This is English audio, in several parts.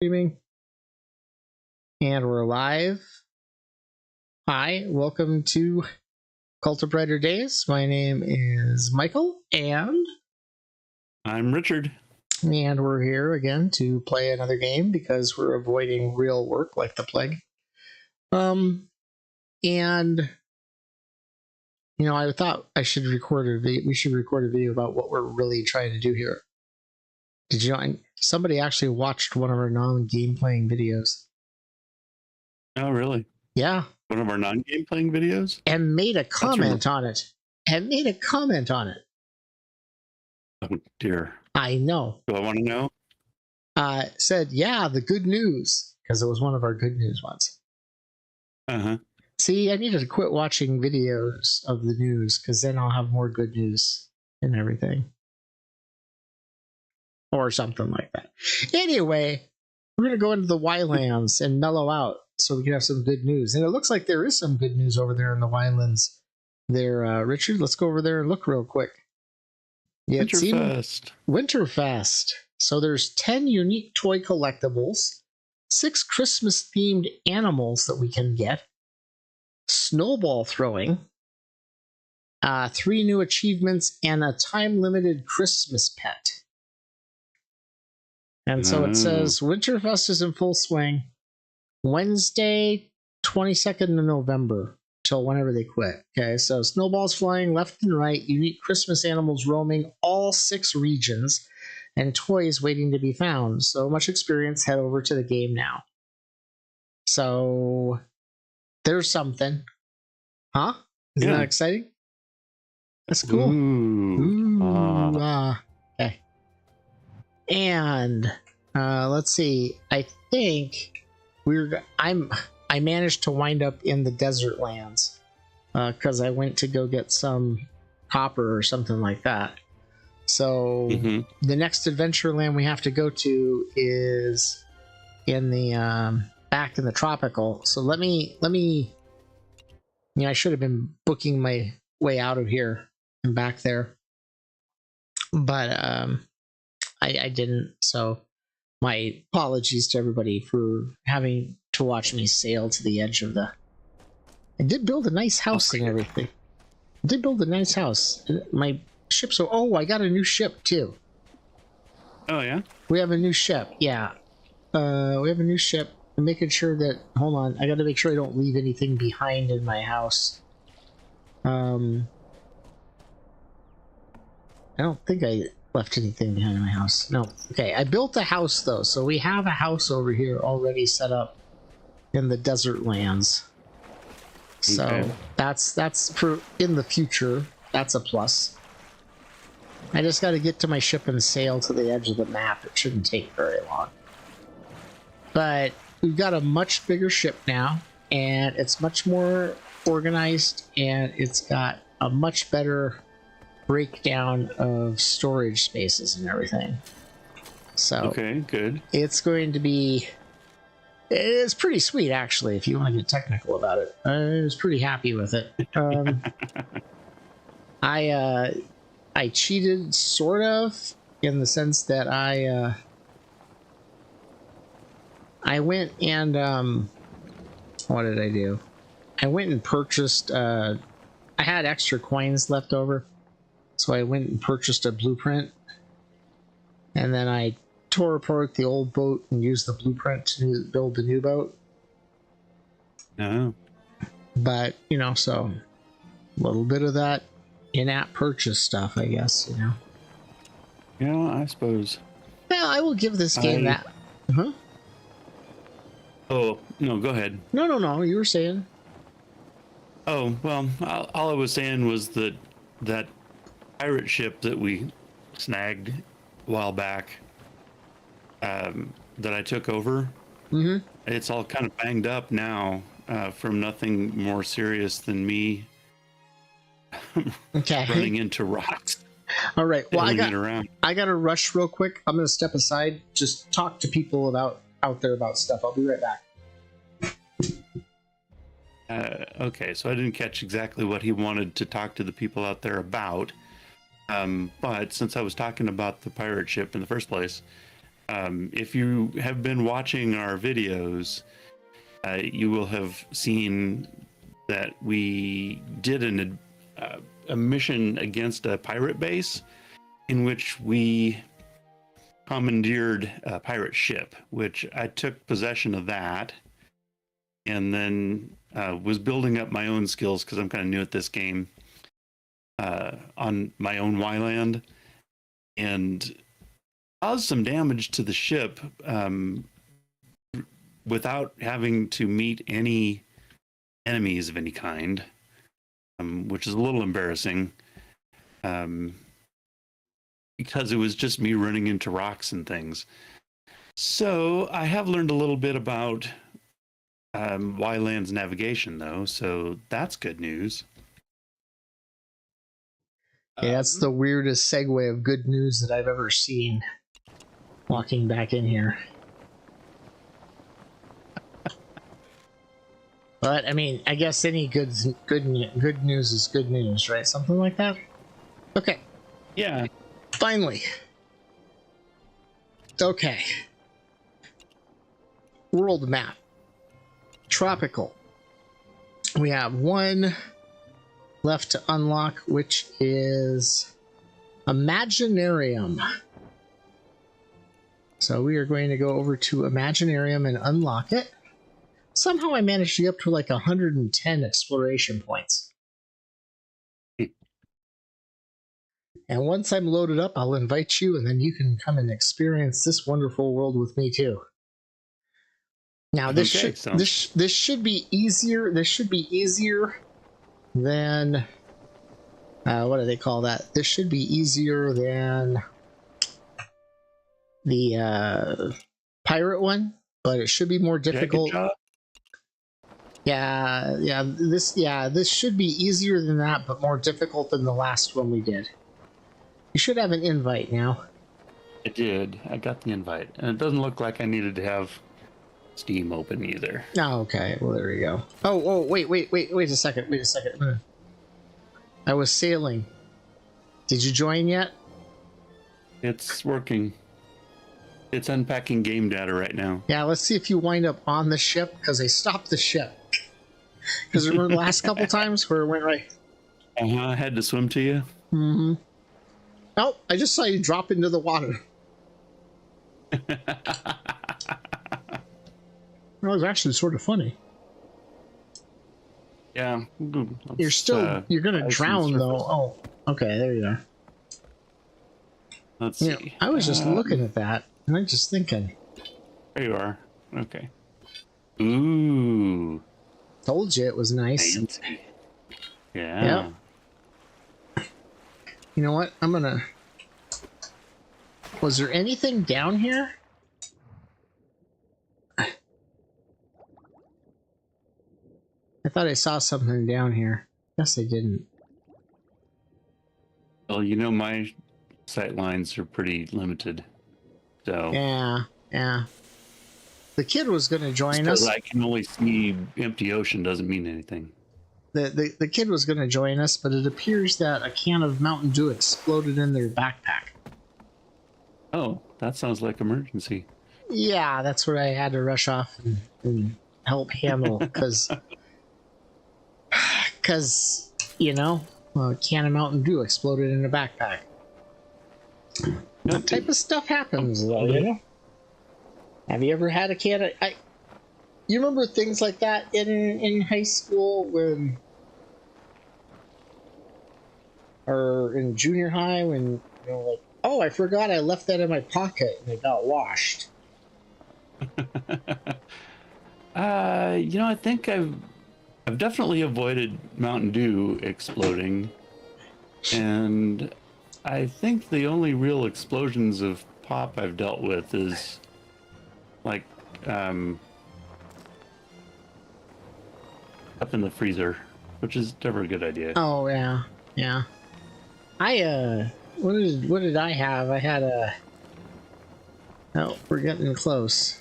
Streaming, and we're live. Hi, welcome to Cult of Brighter Days. My name is Michael, and I'm Richard. We're here again to play another game because we're avoiding real work like the plague. And I thought I should record a video. We should record a video about what we're really trying to do here. Did you know? Somebody actually watched one of our non-game playing videos. Oh, really? Yeah. One of our non-game playing videos? And made a comment on it. Oh, dear. I know. Do I want to know? Said, yeah, the good news. Because it was one of our good news ones. Uh-huh. See, I needed to quit watching videos of the news because then I'll have more good news and everything. Or something like that. Anyway, we're going to go into the Ylands and mellow out so we can have some good news. And it looks like there is some good news over there in the Ylands there. Richard, let's go over there and look real quick. Yeah, Winterfest. Winterfest. So there's 10 unique toy collectibles, 6 Christmas-themed animals that we can get, snowball throwing, 3 new achievements, and a time-limited Christmas pet. And so it says Winterfest is in full swing. Wednesday, 22nd of November, till whenever they quit. Okay, so snowballs flying left and right, unique Christmas animals roaming all 6 regions, and toys waiting to be found. So much experience, head over to the game now. So there's something. Huh? Isn't that exciting? That's cool. Okay. And let's see. I think I managed to wind up in the desert lands because I went to go get some copper or something like that. So the next adventure land we have to go to is in the back in the tropical. So let me I should have been booking my way out of here and back there, but I didn't. So my apologies to everybody for having to watch me sail to the edge of the... I did build a nice house and everything. I did build a nice house. My ship's... Oh, I got a new ship too. Oh, yeah? We have a new ship, yeah. We have a new ship. I'm making sure that... Hold on, I gotta make sure I don't leave anything behind in my house. I don't think I left anything behind in my house. No. Okay, I built a house though, so we have a house over here already set up in the desert lands. So that's for in the future. That's a plus. I just got to get to my ship and sail to the edge of the map. It shouldn't take very long. But we've got a much bigger ship now, and it's much more organized, and it's got a much better breakdown of storage spaces and everything. So okay, good. It's going to be... It's pretty sweet, actually, if you want to get technical about it. I was pretty happy with it. I cheated, sort of, in the sense that I went and what did I do? I went and purchased I had extra coins left over, so I went and purchased a blueprint, and then I tore apart the old boat and used the blueprint to build the new boat. Oh. But, so a little bit of that in-app purchase stuff, I guess, Yeah, I suppose. Well, I will give this game that. Huh? Oh, no, go ahead. No, you were saying. Oh, well, all I was saying was that pirate ship that we snagged a while back, that I took over, it's all kind of banged up now from nothing more serious than me running into rocks. All right, well, I got to rush real quick. I'm going to step aside, just talk to people out there about stuff. I'll be right back. Okay, so I didn't catch exactly what he wanted to talk to the people out there about. But since I was talking about the pirate ship in the first place, If you have been watching our videos, you will have seen that we did a mission against a pirate base in which we commandeered a pirate ship, which I took possession of that and then was building up my own skills because I'm kind of new at this game on my own Yland, and caused some damage to the ship without having to meet any enemies of any kind, which is a little embarrassing because it was just me running into rocks and things. So I have learned a little bit about Ylands navigation, though, so that's good news. Yeah, that's the weirdest segue of good news that I've ever seen. Walking back in here. But I mean, I guess any good news is good news, right? Something like that. Okay. Yeah. Finally. Okay. World map. Tropical. We have one left to unlock, which is Imaginarium. So we are going to go over to Imaginarium and unlock it. Somehow I managed to get up to like 110 exploration points. And once I'm loaded up, I'll invite you, and then you can come and experience this wonderful world with me too. Now this should be easier. This should be easier than what do they call that? This should be easier than the pirate one, but it should be more difficult. Yeah, this should be easier than that, but more difficult than the last one we did. You should have an invite now. I did. I got the invite, and it doesn't look like I needed to have Steam open either. Oh, okay. Well, there we go. Oh, wait a second. Wait a second. I was sailing. Did you join yet? It's working. It's unpacking game data right now. Yeah, let's see if you wind up on the ship, because they stopped the ship. Because remember the last couple times where it went right? I had to swim to you? Mm-hmm. Oh, I just saw you drop into the water. That was actually sort of funny. Yeah. You're gonna drown though. Oh, okay, there you are. Let's see. I was just looking at that, and I'm just thinking. There you are. Okay. Ooh. Told you it was nice. Fancy. Yeah. Yep. You know what? I'm gonna... Was there anything down here? I thought I saw something down here. Guess I didn't. Well, you know, my sight lines are pretty limited. So... Yeah. The kid was going to join us. I can only see empty ocean doesn't mean anything. The kid was going to join us, but it appears that a can of Mountain Dew exploded in their backpack. Oh, that sounds like emergency. Yeah, that's what I had to rush off and help handle, because you know, a can of Mountain Dew exploded in a backpack. That type of stuff happens, though, you know? Have you ever had a can of... You remember things like that in high school when... Or in junior high when, you know, like, oh, I forgot I left that in my pocket and it got washed. You know, I think I've definitely avoided Mountain Dew exploding. And I think the only real explosions of pop I've dealt with is... like up in the freezer, which is never a good idea. Oh yeah. What did I have? I had a... Oh, we're getting close.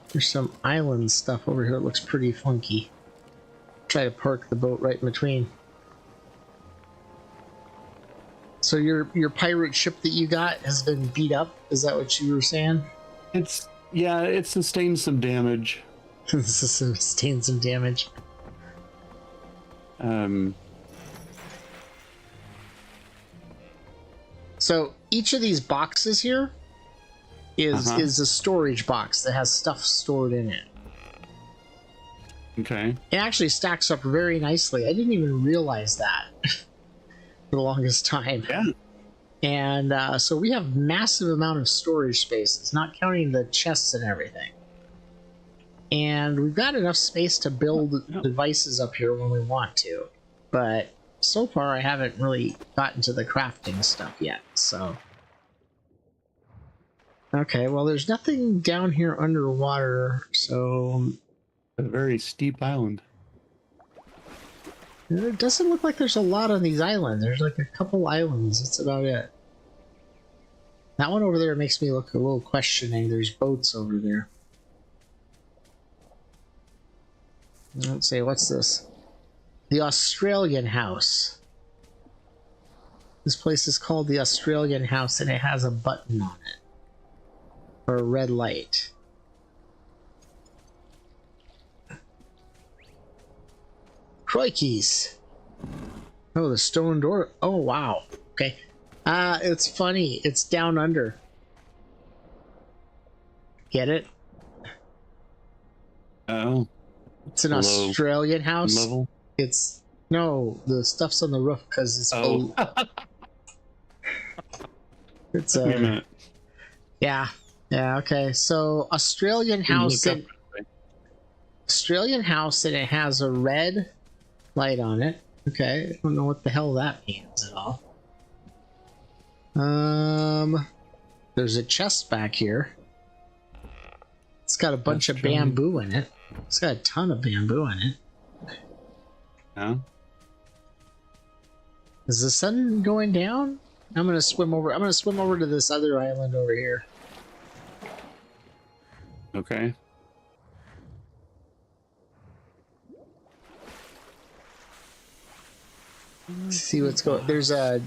There's some island stuff over here that looks pretty funky. Try to park the boat right in between. So your pirate ship that you got has been beat up? Is that what you were saying? It sustained some damage. Sustained some damage. So each of these boxes here is a storage box that has stuff stored in it. Okay. It actually stacks up very nicely. I didn't even realize that for the longest time. Yeah. And so we have massive amount of storage spaces, not counting the chests and everything. And we've got enough space to build devices up here when we want to. But so far I haven't really gotten to the crafting stuff yet, so... Okay, well there's nothing down here underwater, so... A very steep island. It doesn't look like there's a lot on these islands. There's like a couple islands, that's about it. That one over there makes me look a little questioning. There's boats over there. Let's see, what's this? The Australian House. This place is called the Australian House and it has a button on it. Or a red light. Crikey's. Oh, the stone door. Oh, wow. Okay. It's funny. It's down under. Get it? Oh. It's an Australian house. Level? It's... No, the stuff's on the roof because it's... Oh. It's Wait a minute. Yeah. Yeah, okay. So, Australian house... Australian house and it has a red light on it. Okay, I don't know what the hell that means at all. There's a chest back here. It's got a bunch of bamboo in it. It's got a ton of bamboo in it. Yeah. Is the sun going down? I'm gonna swim over. I'm gonna swim over to this other island over here. Okay. See what's going. There's a.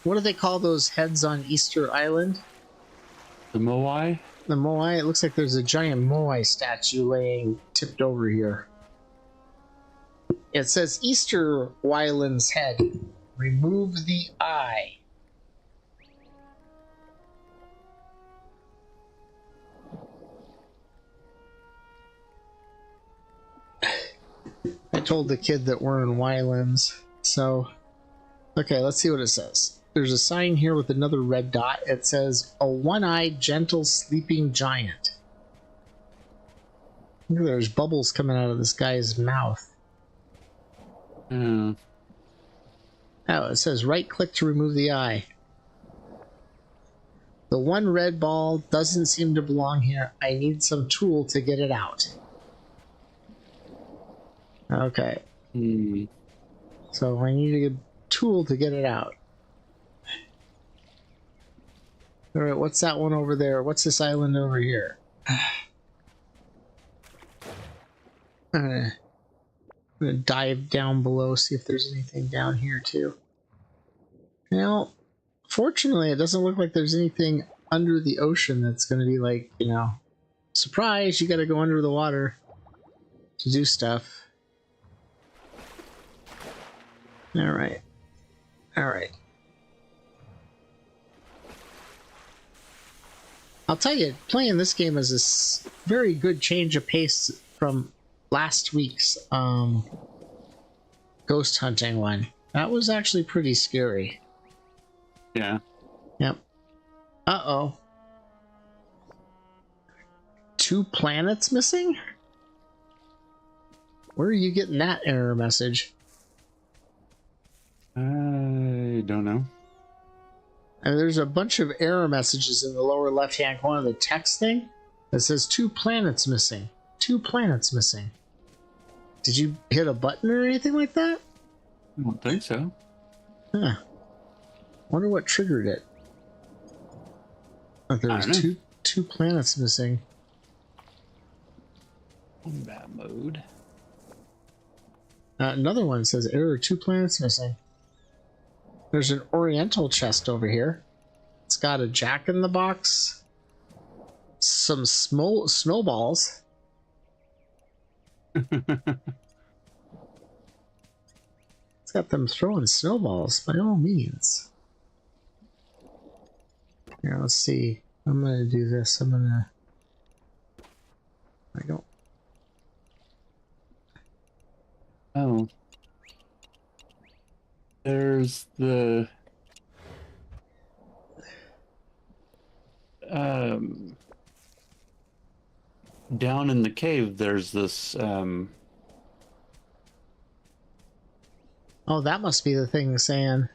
What do they call those heads on Easter Island? The Moai? The Moai. It looks like there's a giant Moai statue laying tipped over here. It says Easter Ylands head. Remove the eye. I told the kid that we're in Ylands. So, okay, let's see what it says. There's a sign here with another red dot. It says, a one-eyed, gentle, sleeping giant. Look, there's bubbles coming out of this guy's mouth. Yeah. Oh, it says right-click to remove the eye. The one red ball doesn't seem to belong here. I need some tool to get it out. Okay. So I need a tool to get it out. Alright, what's that one over there? What's this island over here? I'm gonna dive down below, see if there's anything down here too. Now, fortunately, it doesn't look like there's anything under the ocean that's gonna be like, you know, surprise, you gotta go under the water to do stuff. Alright. Alright. I'll tell you, playing this game is a very good change of pace from last week's ghost hunting one. That was actually pretty scary. Yeah. Yep. Uh-oh. 2 planets missing? Where are you getting that error message? I don't know. And there's a bunch of error messages in the lower left-hand corner of the text thing that says 2 planets missing. 2 planets missing. Did you hit a button or anything like that? I don't think so. Huh. Wonder what triggered it. Oh, there's two planets missing. Combat mode. Another one says error, 2 planets missing. There's an oriental chest over here. It's got a jack in the box, some snowballs. It's got them throwing snowballs by all means. Here, let's see. I'm gonna do this. I don't. Oh. There's the down in the cave there's this Oh, that must be the thing saying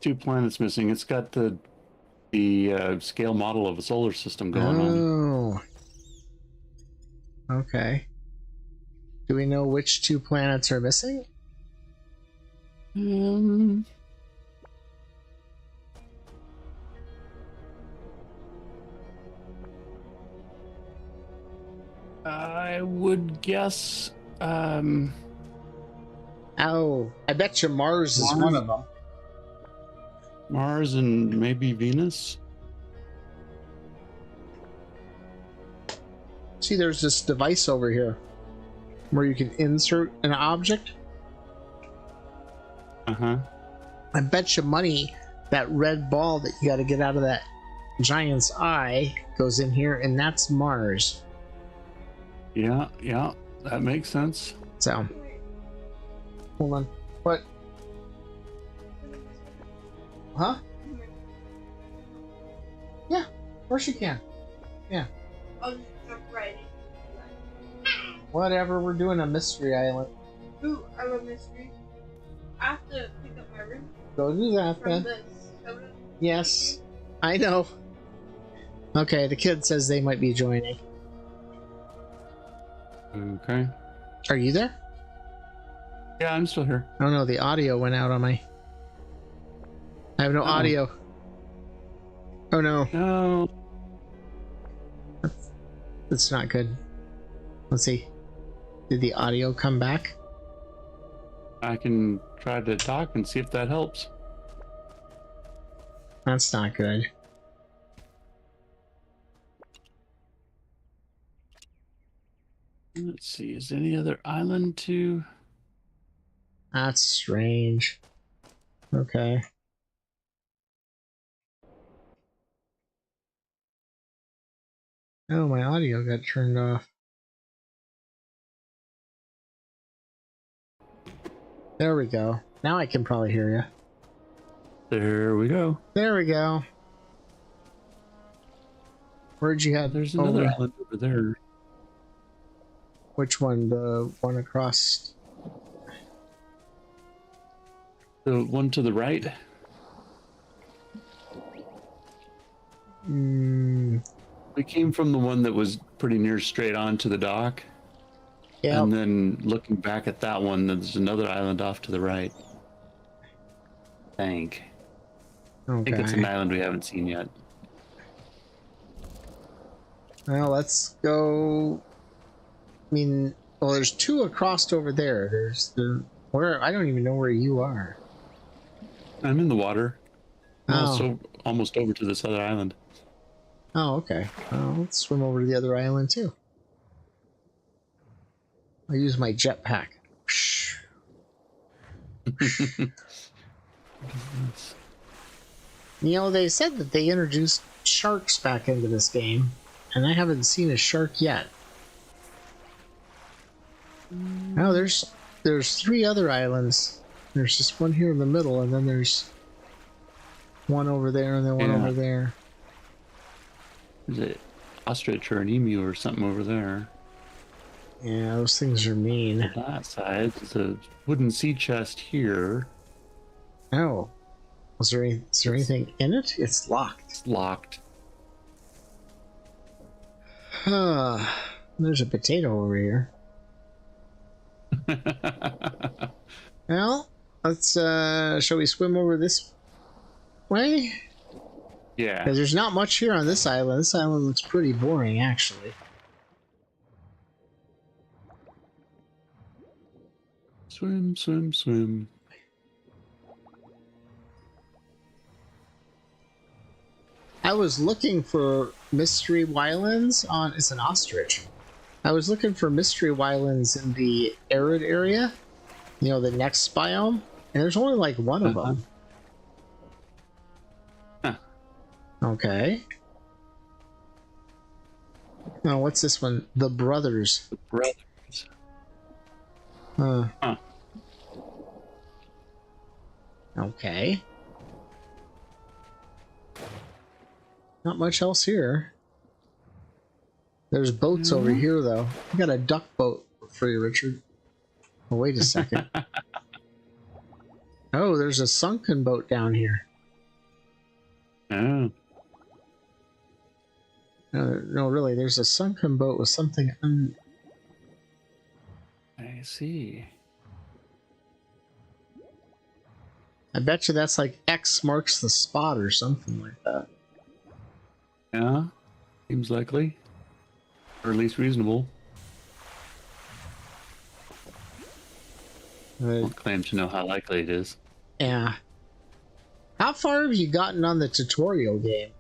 2 planets missing. It's got the scale model of a solar system going on. Oh. Okay. Do we know which 2 planets are missing? I would guess Oh, I bet you Mars is one of them. Mars and maybe Venus. See, there's this device over here where you can insert an object. Uh-huh. I bet you money that red ball that you got to get out of that giant's eye goes in here, and that's Mars. Yeah, that makes sense. So, hold on. What? Huh? Yeah, of course you can. Yeah. I'll just jump right in. Whatever, we're doing a mystery island. Ooh, I love mystery. I have to pick up my room Go do that from then. this soda. Yes, I know. Okay, the kid says they might be joining. Okay. Are you there? Yeah, I'm still here. Oh no, the audio went out on my... I have no audio. Oh no. No. That's not good. Let's see. Did the audio come back? I can try to talk and see if that helps. That's not good. Let's see, is any other island to... That's strange. Okay. Oh, my audio got turned off. There we go. Now I can probably hear you. There we go. There we go. Where'd you have? There's another island over there. Which one? The one across? The one to the right? We came from the one that was pretty near straight on to the dock. Yeah. And then looking back at that one, there's another island off to the right. I think it's an island we haven't seen yet. Well, let's go. I mean, well, there's 2 across over there. There's where I don't even know where you are. I'm in the water. Oh. Also, almost over to this other island. Oh, okay. Well, let's swim over to the other island too. I'll use my jetpack. You know, they said that they introduced sharks back into this game, and I haven't seen a shark yet. Oh, there's 3 other islands. There's just one here in the middle, and then there's one over there, and then one over there. There's an ostrich or an emu or something over there. Yeah, those things are mean. On that side, there's a wooden sea chest here. Oh. Is there anything in it? It's locked. It's locked. There's a potato over here. Well, let's shall we swim over this way? Yeah. Because there's not much here on this island. This island looks pretty boring, actually. Swim, swim, swim. I was looking for mystery Ylands on. It's an ostrich. I was looking for mystery Ylands in the arid area, you know, the next biome, and there's only like one of them. Huh. Okay. Now, what's this one? The Brothers. The brothers. Huh. Okay. Not much else here. There's boats over here, though. I got a duck boat for you, Richard. Oh, wait a second. Oh, there's a sunken boat down here. Oh. No, really, there's a sunken boat with something. I see. I bet you that's like X marks the spot or something like that. Yeah, seems likely, or at least reasonable. I won't claim to know how likely it is. Yeah. How far have you gotten on the tutorial game?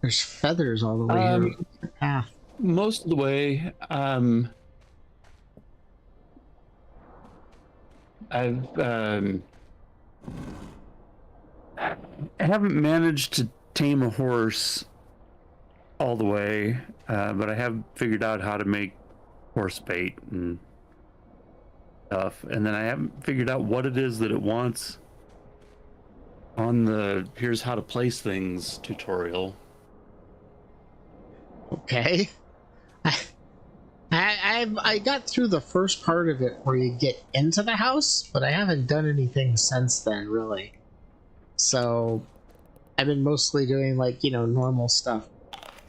There's feathers all the way here. The path. Most of the way. I haven't managed to tame a horse all the way, but I have figured out how to make horse bait and stuff. And then I haven't figured out what it is that it wants on the here's how to place things tutorial. Okay. I got through the first part of it where you get into the house, but I haven't done anything since then, really. So I've been mostly doing, like, you know, normal stuff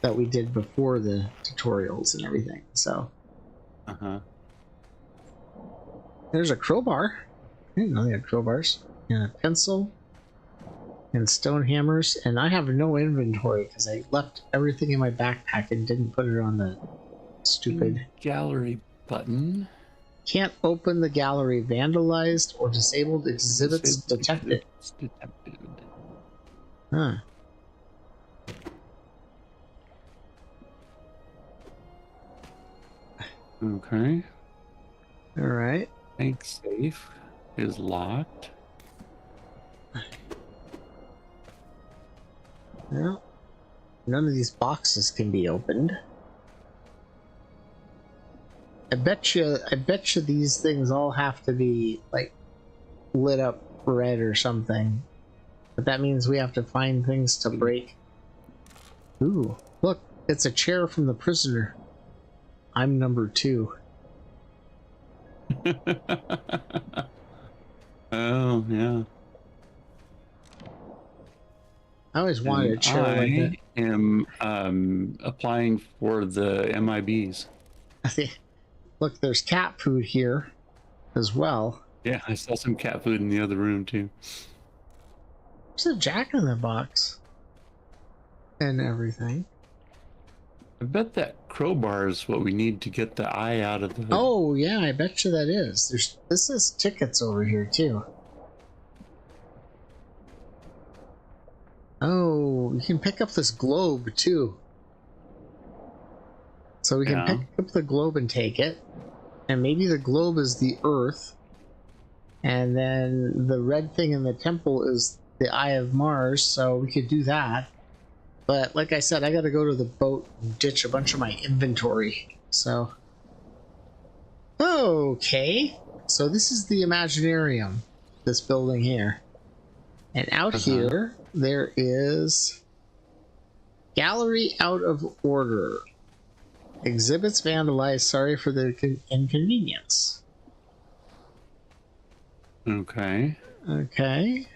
that we did before the tutorials and everything. So there's a crowbar. I didn't know they had crowbars. And a pencil and stone hammers. And I have no inventory because I left everything in my backpack and didn't put it on the stupid gallery button. Can't open the gallery. Vandalized or disabled exhibits detected. Huh. Okay. All right. Bank safe is locked. Well, none of these boxes can be opened. I bet you these things all have to be, like, lit up red or something. But that means we have to find things to break. Ooh, look, it's a chair from the prisoner. I'm number 2. Oh, yeah. I always wanted a chair like that. I am applying for the MIBs. Look, there's cat food here as well. Yeah, I saw some cat food in the other room too. There's a Jack-in-the-Box and everything. I bet that crowbar is what we need to get the eye out of the... Oh, yeah, I bet you that is. This is tickets over here, too. Oh, you can pick up this globe, too. So we can pick up the globe and take it. And maybe the globe is the Earth. And then the red thing in the temple is the Eye of Mars, so we could do that. But like I said, I gotta go to the boat and ditch a bunch of my inventory. So, okay. So this is the Imaginarium, this building here. And out here, there is Gallery Out of Order. Exhibits vandalized, sorry for the inconvenience. Okay. Okay.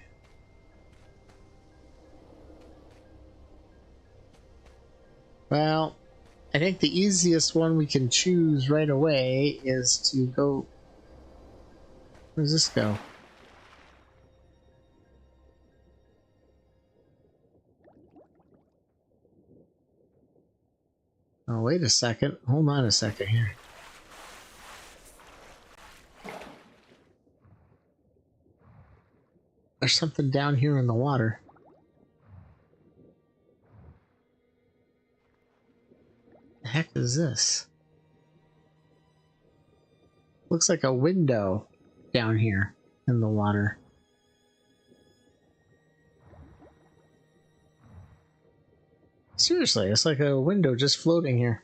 Well, I think the easiest one we can choose right away is to go... Where does this go? Oh, wait a second. Hold on a second here. There's something down here in the water. The heck is this? Looks like a window down here in the water. Seriously, it's like a window just floating here.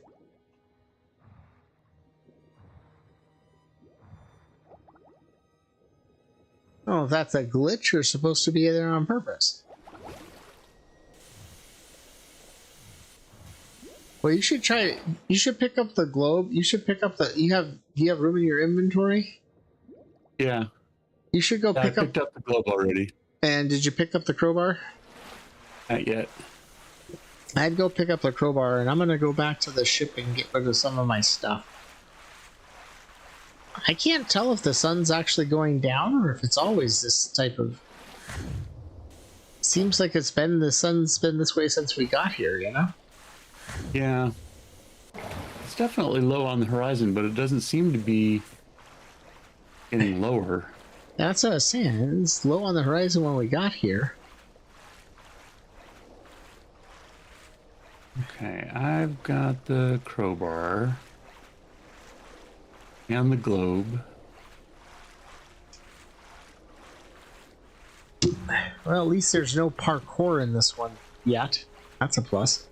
Oh, if that's a glitch, you're supposed to be there on purpose. Well, you should try. You should pick up the globe. You should pick up the. Do you have room in your inventory? Yeah. You should go I picked up the globe already. And did you pick up the crowbar? Not yet. I'd go pick up the crowbar, and I'm gonna go back to the ship and get rid of some of my stuff. I can't tell if the sun's actually going down or if it's always this type of... Seems like the sun's been this way since we got here, you know? Yeah. It's definitely low on the horizon, but it doesn't seem to be getting lower. That's what I was saying. It's low on the horizon when we got here. Okay, I've got the crowbar and the globe. Well, at least there's no parkour in this one yet. That's a plus.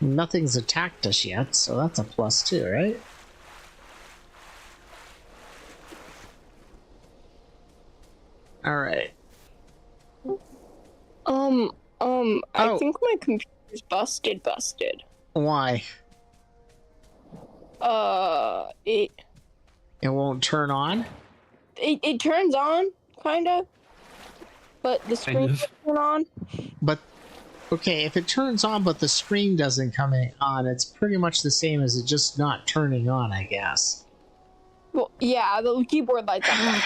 Nothing's attacked us yet, so that's a plus too, right? Alright. I think my computer's busted. Why? It won't turn on? it turns on, kinda. But the screen doesn't turn on. But, okay, if it turns on but the screen doesn't come on, it's pretty much the same as it just not turning on, I guess. Well, yeah, the keyboard lights up.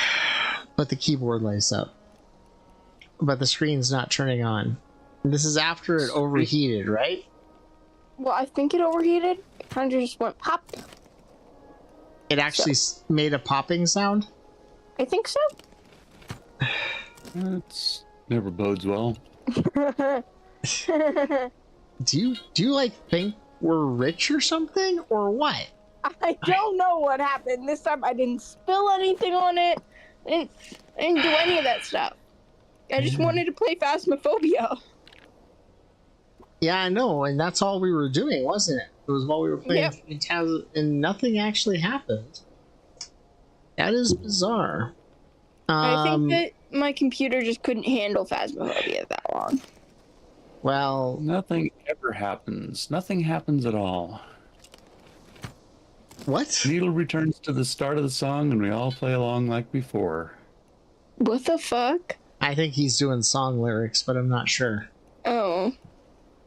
But the keyboard lights up. But the screen's not turning on. This is after it overheated, right? Well, I think it overheated. It kind of just went pop. It actually made a popping sound? I think so. That's never bodes well. Do you like think we're rich or something, or what? I don't know what happened. This time I didn't spill anything on it. I didn't do any of that stuff. I just wanted to play Phasmophobia. Yeah, I know, and that's all we were doing, wasn't it? It was while we were playing Phantasm, and nothing actually happened. That is bizarre. I think that my computer just couldn't handle Phasmophobia that long. Well, Nothing ever happens. Nothing happens at all. what? Needle returns to the start of the song and we all play along like before. What the fuck? I think he's doing song lyrics, but I'm not sure. Oh.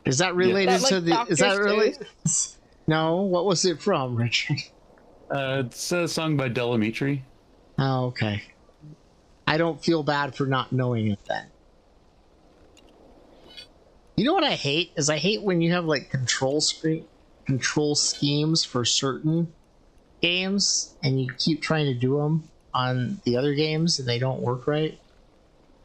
Is that related That, to the... Dr. Is that really... Seuss? No, what was it from, Richard? It's a song by Delamitri. Oh, okay. I don't feel bad for not knowing it then. You know what I hate? Is I hate when you have like control schemes for certain games and you keep trying to do them on the other games and they don't work right.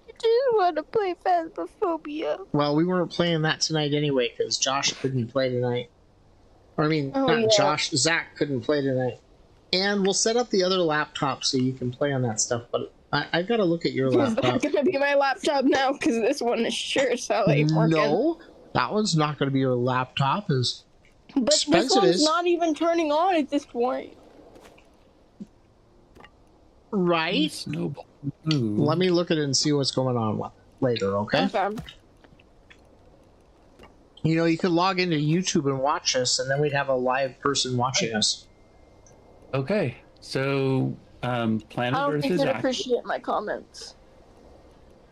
I just want to play Phasmophobia. Well, we weren't playing that tonight anyway because Josh couldn't play tonight. Or I mean, not Josh, Zach couldn't play tonight. And we'll set up the other laptop so you can play on that stuff, but I've got to look at your laptop. Is that going to be my laptop now? Because this one is sure as hell ain't working. No, that one's not going to be your laptop. As But this one's not even turning on at this point. Right? Snowball. Let me look at it and see what's going on later, okay? You know, you could log into YouTube and watch us, and then we'd have a live person watching us. Okay, so Planet I don't Earth think is they'd active. appreciate my comments.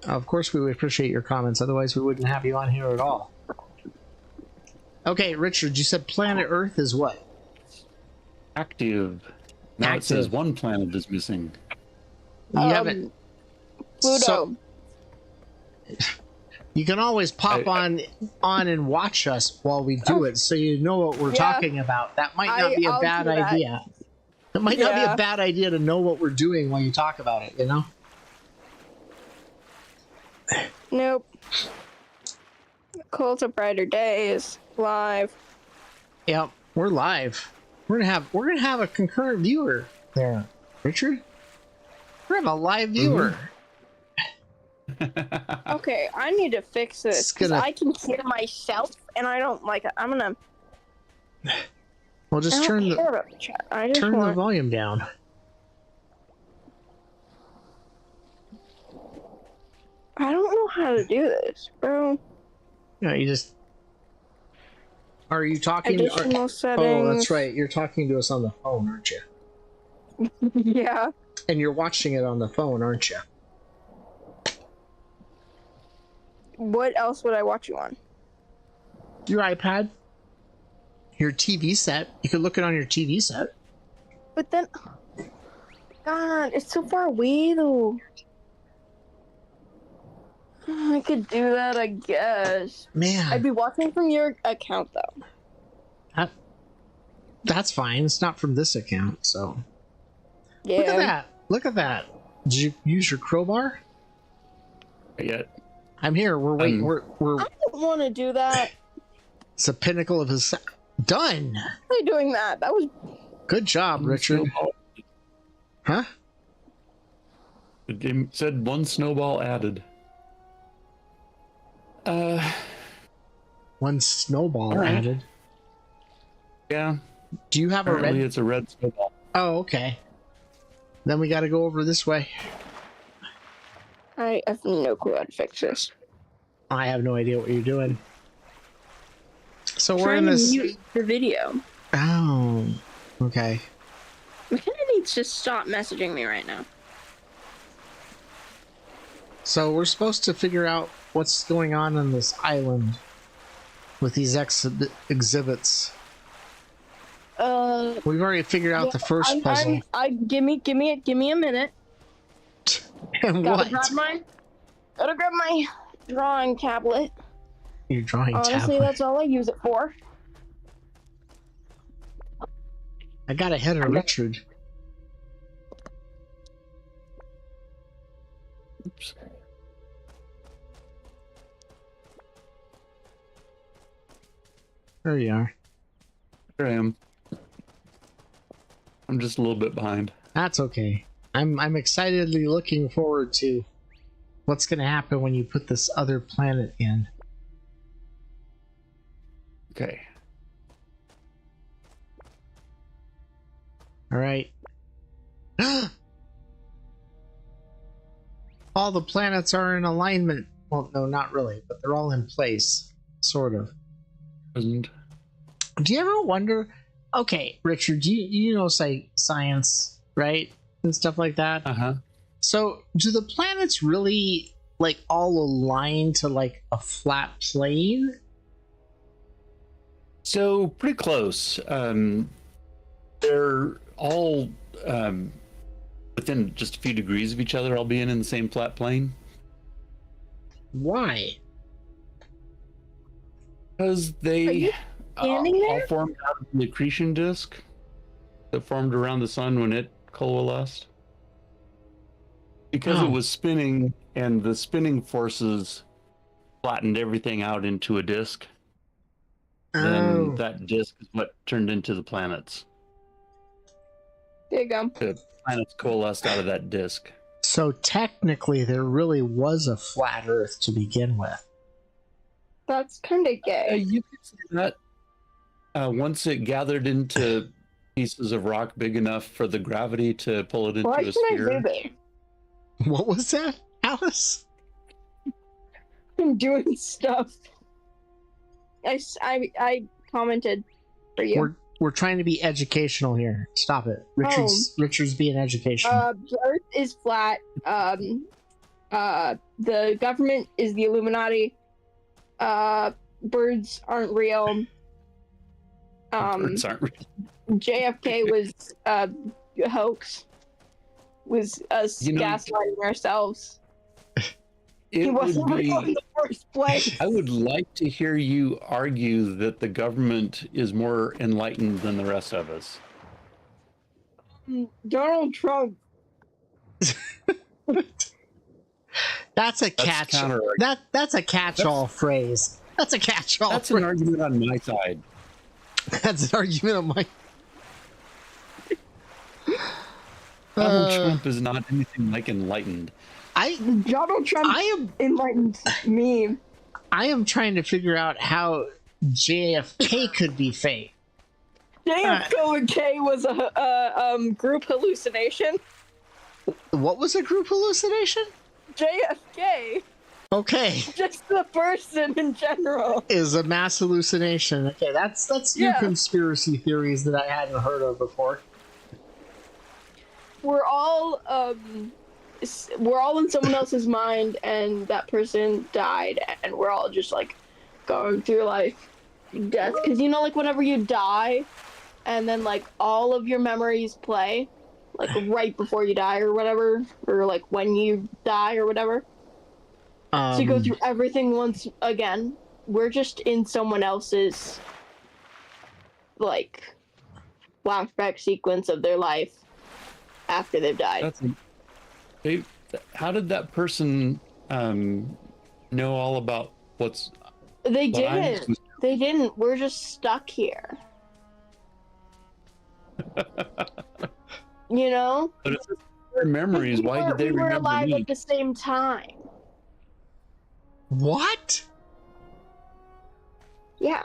Of course we would appreciate your comments, otherwise we wouldn't have you on here at all. Okay, Richard, you said Planet Earth is what? Active. Now it says one planet is missing. You haven't... Pluto. So, you can always pop on and watch us while we do it, so you know what we're talking about. That might not be a bad idea. It might not be a bad idea to know what we're doing while you talk about it, you know? Nope. Cult of Brighter Days. Live. Yep. We're live. We're gonna have a concurrent viewer there, Richard. We're gonna have a live viewer. Okay, I need to fix this It's because gonna- I can hear myself, and I don't like it. I'm gonna. Well, just I turn don't the care about the chat. I just turn the want. volume down. I don't know how to do this, bro. No, you just. Are you talking? Additional settings. Oh, that's right. You're talking to us on the phone, aren't you? Yeah. And you're watching it on the phone, aren't you? What else would I watch you on? Your iPad, your TV set. You could look it on your TV set. But then, God, it's so far away though. I could do that, I guess. Man, I'd be watching from your account though. that's fine. It's not from this account, so. Yeah. Look at that. Look at that. Did you use your crowbar? Yet. I'm here. We're waiting. We're. I don't want to do that. It's the pinnacle of his. Done. Why are you doing that? That was. Good job, Richard. Huh? The game said 1 snowball added. One snowball All right. added. Yeah. Do you have a Apparently red? it's a red snowball. Oh, okay. Then we got to go over this way. I have no clue how to fix this. I have no idea what you're doing. So we're Trying in to this. mute the video. Oh, okay. McKenna needs to stop messaging me right now. So we're supposed to figure out what's going on this island with these exhibits. We've already figured out the first puzzle. Give me a minute. And Gotta what? grab my drawing tablet. Your drawing Honestly, tablet. that's all I use it for. I got ahead of Richard. Oops. There you are. Here I am. I'm just a little bit behind. That's okay. I'm excitedly looking forward to what's going to happen when you put this other planet in. Okay. All right. All the planets are in alignment. Well, no, not really, but they're all in place, sort of. Wasn't. Do you ever wonder? Okay, Richard, you know, say science, right, and stuff like that. Uh-huh. So, do the planets really like all align to like a flat plane? So pretty close. They're all within just a few degrees of each other, all being in the same flat plane. Why? Because Are they you standing all there? formed out of the accretion disk that formed around the sun when it coalesced. Because Oh. it was spinning, and the spinning forces flattened everything out into a disk. Then Oh, that disk is what turned into the planets. There you go. The planets coalesced out of that disk. so technically, there really was a flat Earth to begin with. That's kind of gay. You could say that. Once it gathered into pieces of rock big enough for the gravity to pull it into Why a should I sphere. do that? What was that, Alice? I'm doing stuff. I commented for you. We're trying to be educational here. Stop it. Richard's being educational. The Earth is flat. The government is the Illuminati. Birds aren't real. Birds aren't real. JFK was a hoax. Was us You know, gaslighting ourselves. It He would wasn't real in be. the first place. I would like to hear you argue that the government is more enlightened than the rest of us. Donald Trump. That's a That's catch. counter-argument. That's a catch-all phrase. That's a catch-all That's phrase. an argument on my side. That's an argument of mine. Donald Trump is not anything like enlightened. Donald Trump enlightened me. I am trying to figure out how JFK could be fake. JFK was a group hallucination. What was a group hallucination? JFK. Okay. Just the person in general. Is a mass hallucination. Okay, that's new conspiracy theories that I hadn't heard of before. We're all in someone else's mind, and that person died, and we're all just like going through life, death. Because you know, like whenever you die, and then like all of your memories play, like right before you die or whatever, or like when you die or whatever. So you go through everything once again. We're just in someone else's like flashback sequence of their life after they've died. How did that person know all about what's... They didn't. They didn't. We're just stuck here. You know? But if it's their memories, why did they remember alive me? at the same time. What? Yeah.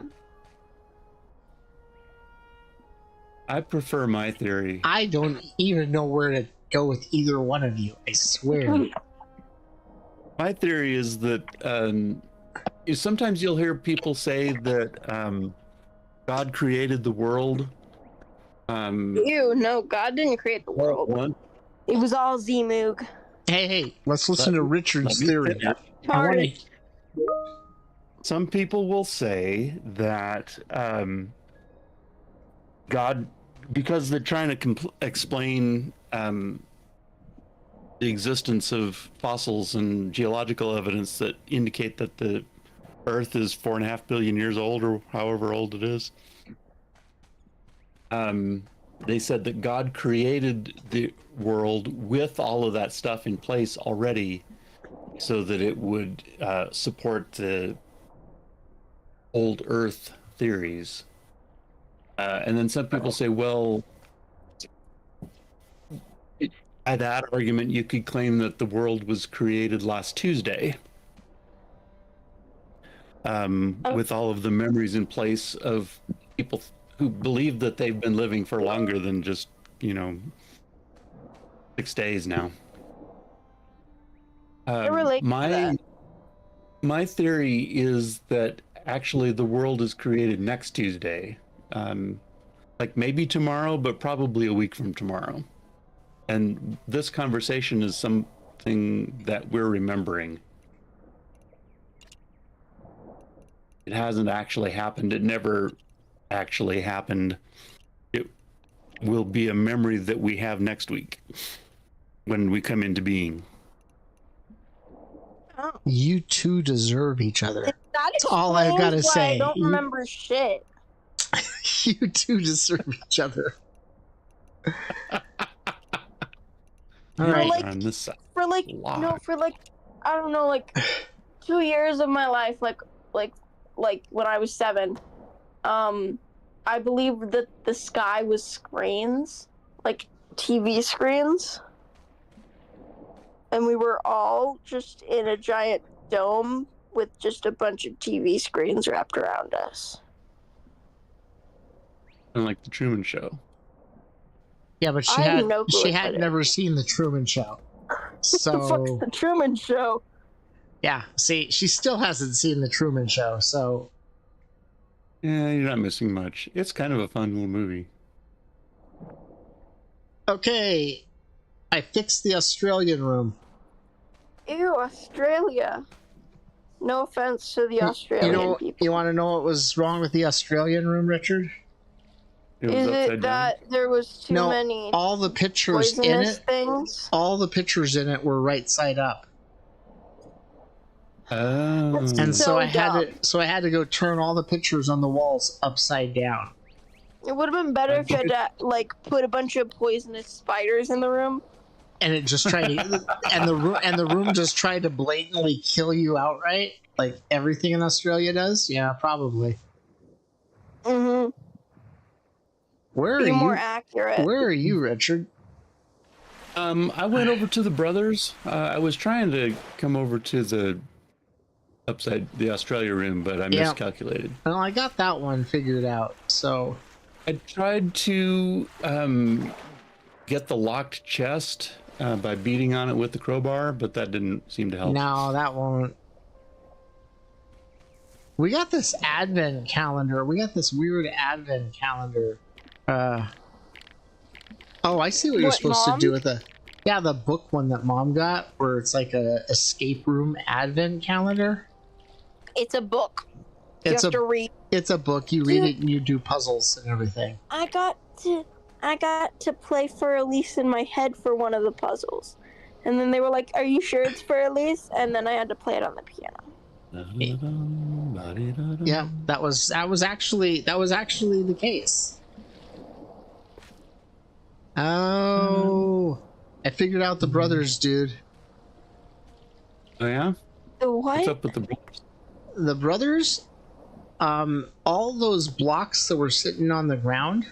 I prefer my theory. I don't even know where to go with either one of you. I swear. My theory is that sometimes you'll hear people say that God created the world. Ew, no, God didn't create the world. It was all Z-Moog. Hey, let's listen to Richard's theory. Some people will say that God, because they're trying to explain the existence of fossils and geological evidence that indicate that the Earth is 4.5 billion years old, or however old it is. They said that God created the world with all of that stuff in place already, so that it would support the old Earth theories. And then some people say, well, by that argument, you could claim that the world was created last Tuesday, with all of the memories in place of people who believe that they've been living for longer than just, 6 days now. My theory is that actually the world is created next Tuesday, like maybe tomorrow, but probably a week from tomorrow. And this conversation is something that we're remembering. It hasn't actually happened. It never actually happened. It will be a memory that we have next week when we come into being. You two deserve each other. That's all I've got to say. I don't remember shit. You two deserve each other. All right. For like I don't know, like 2 years of my life, like when I was 7, I believe that the sky was screens, like TV screens, and we were all just in a giant dome with just a bunch of TV screens wrapped around us. And like the Truman Show. Yeah, but she had never seen the Truman Show. So the fuck's the Truman Show? Yeah, see, she still hasn't seen the Truman Show, so yeah, you're not missing much. It's kind of a fun little movie. Okay, I fixed the Australian room. Ew, Australia. No offense to the Australian people. You want to know what was wrong with the Australian room, Richard? Is it that there was too many all the pictures in it things? All the pictures in it were right side up. Oh. And so I had to go turn all the pictures on the walls upside down. It would have been better if you had to put a bunch of poisonous spiders in the room. And it just tried to and the room just tried to blatantly kill you outright, like everything in Australia does. Yeah, probably. Mhm. Where are Be more you? accurate. Where are you, Richard? I went over to the brothers. I was trying to come over to the Australia room, but I Yeah. miscalculated. Well, I got that one figured out. So I tried to get the locked chest by beating on it with the crowbar, but that didn't seem to help. no, that won't. We got this advent calendar. We got this weird advent calendar. Oh, I see what you're What, supposed Mom? to do with the book one that Mom got, where it's like a escape room advent calendar. It's a book. It's you have a to read. It's a book. You read it and you do puzzles and everything. I got to play for Elise in my head for one of the puzzles, and then they were like, "Are you sure it's for Elise?" And then I had to play it on the piano. Yeah, that was actually the case. Oh, I figured out the brothers, dude. Oh yeah? The what? What's up with the brothers? The brothers, all those blocks that were sitting on the ground.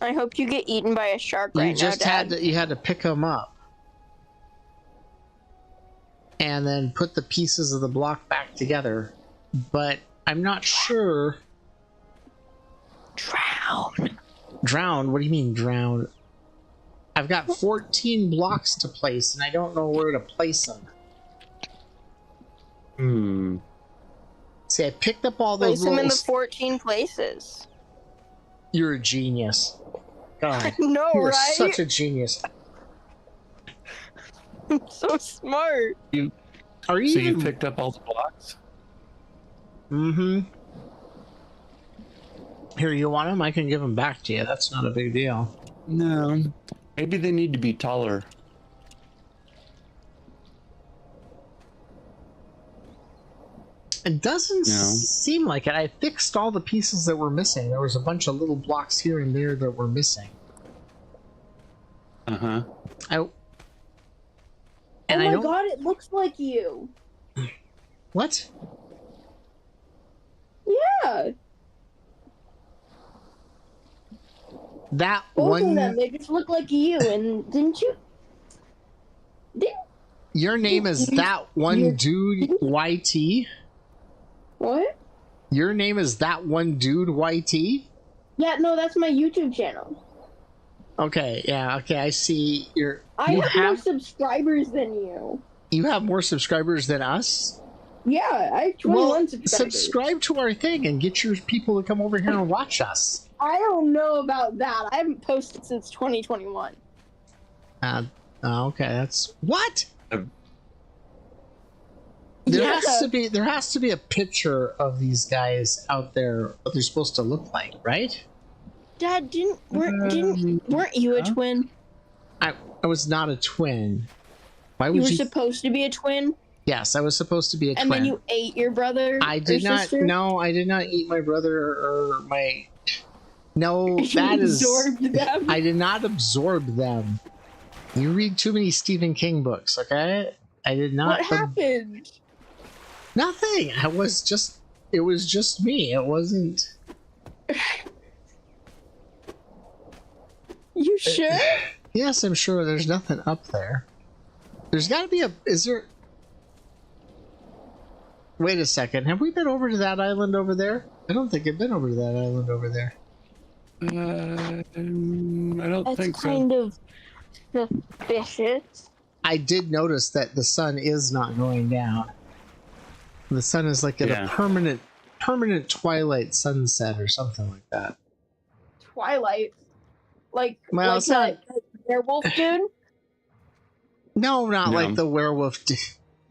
I hope you get eaten by a shark You right just now, Dad. had to pick them up, and then put the pieces of the block back together. But I'm not sure. Drown. Drown? What do you mean drown? I've got 14 blocks to place, and I don't know where to place them. See, I picked up all those Place them in the little... 14 places. You're a genius. God, No, you're right? such a genius. I'm so smart. Are you So even... you picked up all the blocks? Mm-hmm. Here, you want them? I can give them back to you. That's not a big deal. No. Maybe they need to be taller. It doesn't No. seem like it. I fixed all the pieces that were missing. There was a bunch of little blocks here and there that were missing. Uh-huh. Oh my god, it looks like you. What? Yeah. That Both one... of them, they just look like you. And didn't you? Your name is that one dude YT? What? Your name is that one dude YT? Yeah, no, that's my YouTube channel. Okay, yeah, okay, I see. I have more subscribers than you. You have more subscribers than us? Yeah, I have 21 subscribers. Subscribe to our thing and get your people to come over here and watch us. I don't know about that. I haven't posted since 2021. Okay, that's... What? Yeah. There has to be a picture of these guys out there, what they're supposed to look like, right? Dad, weren't you a twin? I was not a twin. Why would You you... were supposed to be a twin? Yes, I was supposed to be a twin. And then you ate your brother I did or not. sister? No, I did not eat my brother or my... No, You that is... absorbed them? I did not absorb them. You read too many Stephen King books, okay? I did not... What happened? Nothing. It was just me. It wasn't... You sure? Yes, I'm sure there's nothing up there. There's got to be a... Is there... Wait a second. Have we been over to that island over there? I don't think I've been over to that island over there. I don't That's think so. kind of suspicious. I did notice that the sun is not going down. The sun is like at a permanent twilight sunset or something like that. Twilight? Like, Well, like it's not... that werewolf dude? No, not like the werewolf. Oh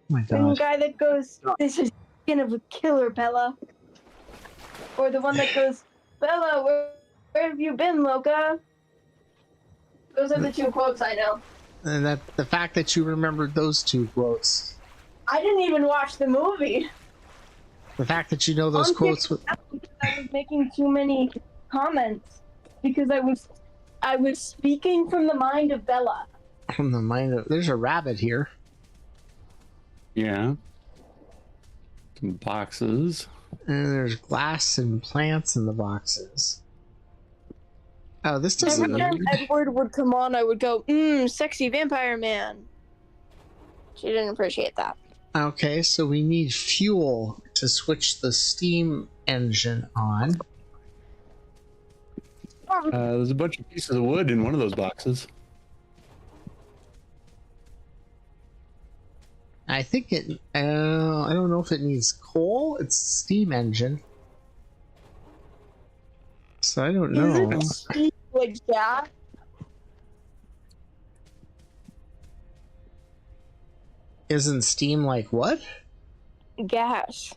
my The god. guy that goes, "This is skin of a killer, Bella." Or the one that goes, "Bella, where have you been, Loca?" Those are the two quotes I know. And that the fact that you remembered those two quotes. I didn't even watch the movie. The fact that you know those quotes. I was making too many comments because I was speaking from the mind of Bella. From the mind of... There's a rabbit here. Yeah. Some boxes. And there's glass and plants in the boxes. Oh, this Every doesn't. time Edward would come on, I would go, sexy vampire man. She didn't appreciate that. Okay, so we need fuel to switch the steam engine on. There's a bunch of pieces of wood in one of those boxes. I think it. I don't know if it needs coal. It's a steam engine, so I don't know. Like gas? Isn't steam like what? Gas.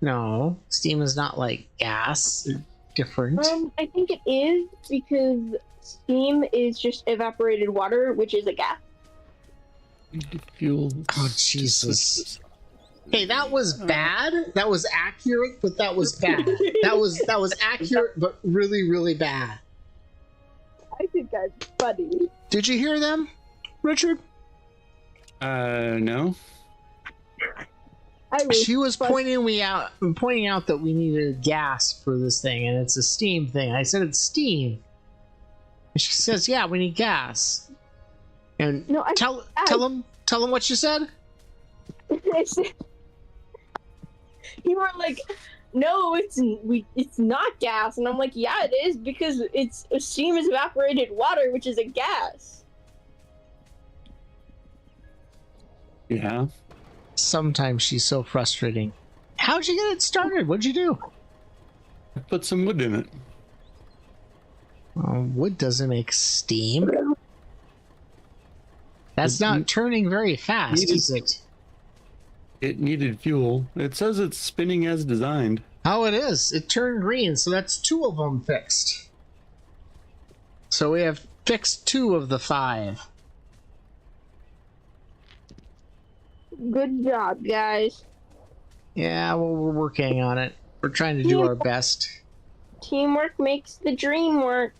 No, steam is not like gas. They're different. I think it is because steam is just evaporated water, which is a gas. Fuel. Oh Jesus! Hey, that was bad. That was accurate, but that was bad. that was accurate, but really, really bad. I think that's funny. Did you hear them, Richard? No. She was pointing out that we needed gas for this thing, and it's a steam thing. I said it's steam, and she says, "Yeah, we need gas." And no, tell him what you said. You were like, "No, it's not gas," and I'm like, "Yeah, it is because steam is evaporated water, which is a gas." Yeah. Sometimes she's so frustrating. How'd you get it started? What'd you do? I put some wood in it. Wood doesn't make steam. That's not turning very fast, is it? It needed fuel. It says it's spinning as designed. Oh, it is. It turned green, so that's 2 of them fixed. So we have fixed 2 of the 5. Good job, guys. Yeah, well, we're working on it. We're trying to do our best. Teamwork makes the dream work.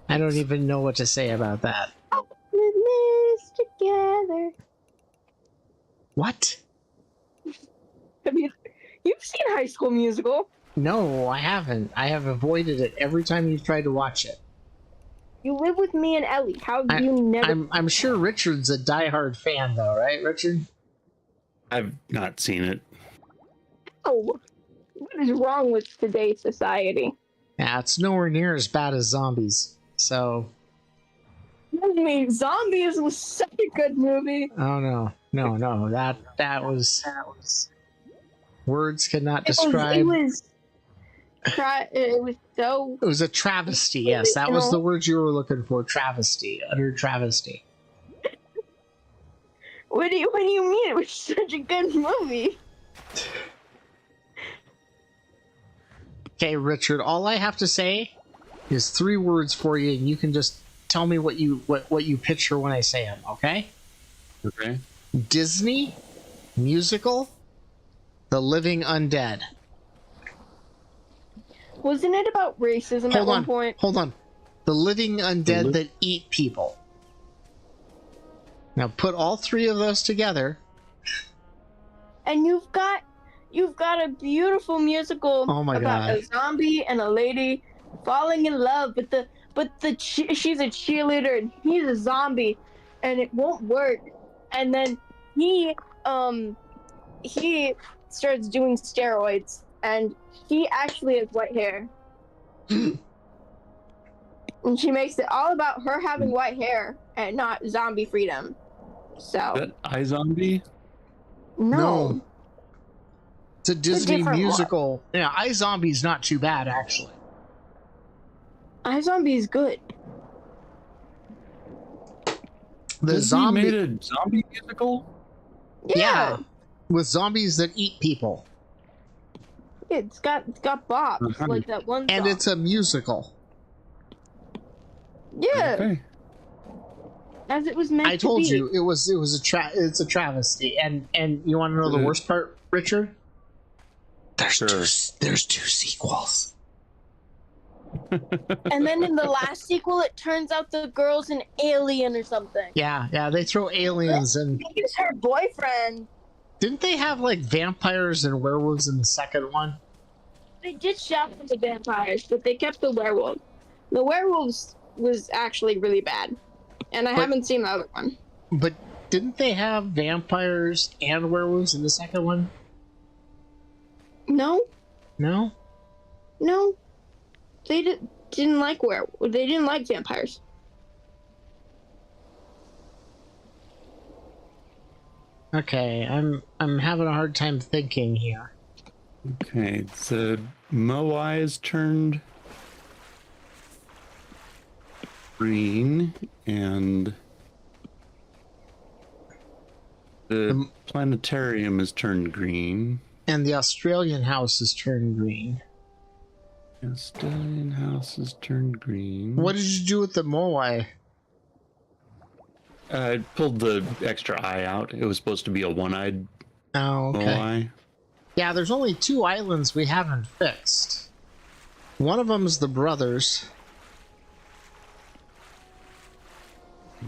I don't even know what to say about that. This together. What? You've seen High School Musical. No, I haven't. I have avoided it every time you've tried to watch it. You live with me and Ellie. How have you never... I'm sure Richard's a diehard fan, though, right, Richard? I've not seen it. Oh, what is wrong with today's society? Yeah, it's nowhere near as bad as Zombies. So... I mean, Zombies was such a good movie. Oh, no. No. That was... Words cannot describe... It was so... It was a travesty, yes. That was the word you were looking for. Travesty. Utter travesty. What do you mean? It was such a good movie. Okay, Richard, all I have to say is 3 words for you, and you can just tell me what you picture when I say them, okay? Okay. Disney, musical, The Living Undead. Wasn't it about racism at one point? Hold on. The living undead that eat people. Now put all 3 of those together. And you've got a beautiful musical about a zombie and a lady falling in love, but she's a cheerleader and he's a zombie, and it won't work. And then he starts doing steroids, and she actually has white hair. And she makes it all about her having white hair and not zombie freedom. So Is that iZombie? No. It's a Disney musical. One. Yeah, iZombie's not too bad, actually. iZombie is good. Disney made a zombie musical? Yeah. With zombies that eat people. It's got Bob, like that one song. And it's a musical. Yeah. Okay. As it was meant to be. I told you it's a travesty. And you want to know the worst part, Richard? There's 2 sequels. And then in the last sequel, it turns out the girl's an alien or something. Yeah, they throw aliens and He's her boyfriend. Didn't they have like vampires and werewolves in the second one? They did shaft the vampires, but they kept the werewolf. The werewolves was actually really bad, and I But- haven't seen the other one. But didn't they have vampires and werewolves in the second one? No, No? no, they didn't like They didn't like vampires. Okay, I'm having a hard time thinking here. Okay, the Moai is turned green, and the planetarium is turned green. And the Australian house is turned green. The Australian house is turned green. What did you do with the Moai? I pulled the extra eye out. It was supposed to be a one-eyed Oh, okay. Moai. Yeah, there's only 2 islands we haven't fixed. One of them is the brothers.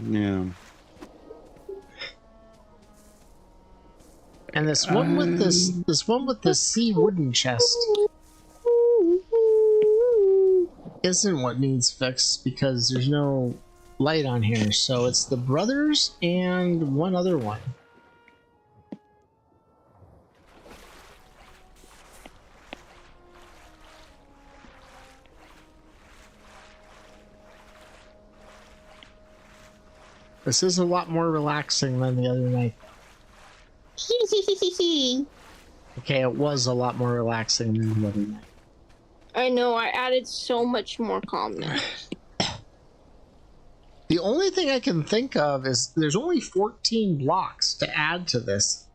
Yeah. And this one with this one with the sea wooden chest isn't what needs fixed because there's no light on here. So it's the brothers and one other one. This is a lot more relaxing than the other night. Okay, it was a lot more relaxing than the other night. I know, I added so much more calmness. The only thing I can think of is there's only 14 blocks to add to this.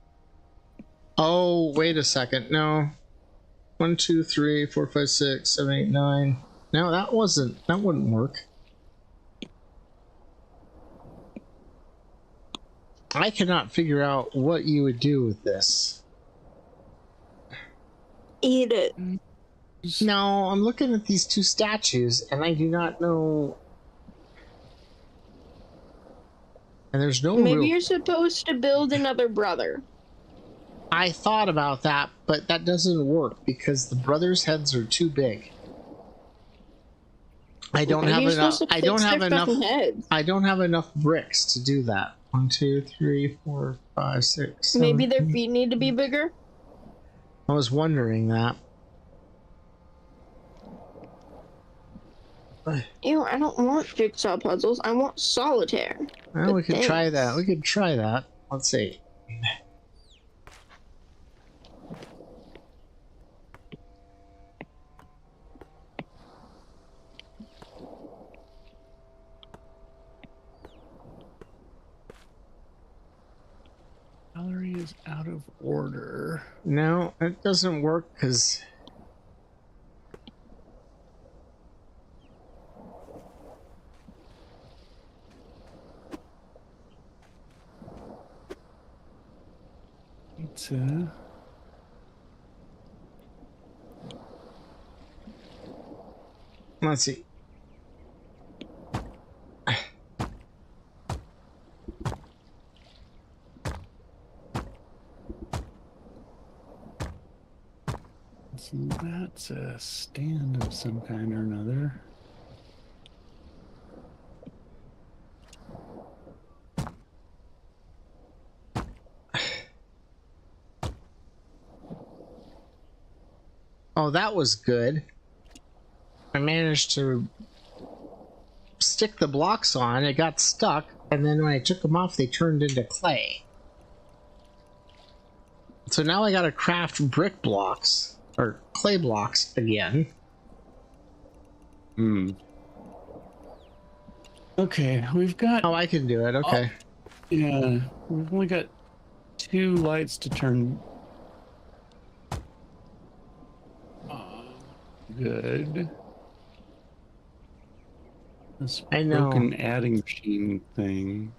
Oh, wait a second. No. 1, 2, 3, 4, 5, 6, 7, 8, 9. No, that wouldn't work. I cannot figure out what you would do with this. Eat it. No, I'm looking at these 2 statues and I do not know. And there's no Maybe you're supposed to build another brother. I thought about that, but that doesn't work because the brothers' heads are too big. I don't have enough. I don't have enough. I don't have enough bricks to do that. 1, 2, 3, 4, 5, 6. 7, Maybe their 8. feet need to be bigger. I was wondering that. Ew, I don't want jigsaw puzzles. I want solitaire. Well, we could try that. We could try that. Let's see. Gallery is out of order. No, it doesn't work because. Pizza. Let's see. So that's a stand of some kind or another. Oh, that was good. I managed to stick the blocks on. It got stuck, and then when I took them off, they turned into clay. So now I gotta craft brick blocks, or clay blocks again. Okay, we've got... Oh, I can do it, okay. Yeah, we've only got 2 lights to turn... Good. This I know. broken adding machine thing.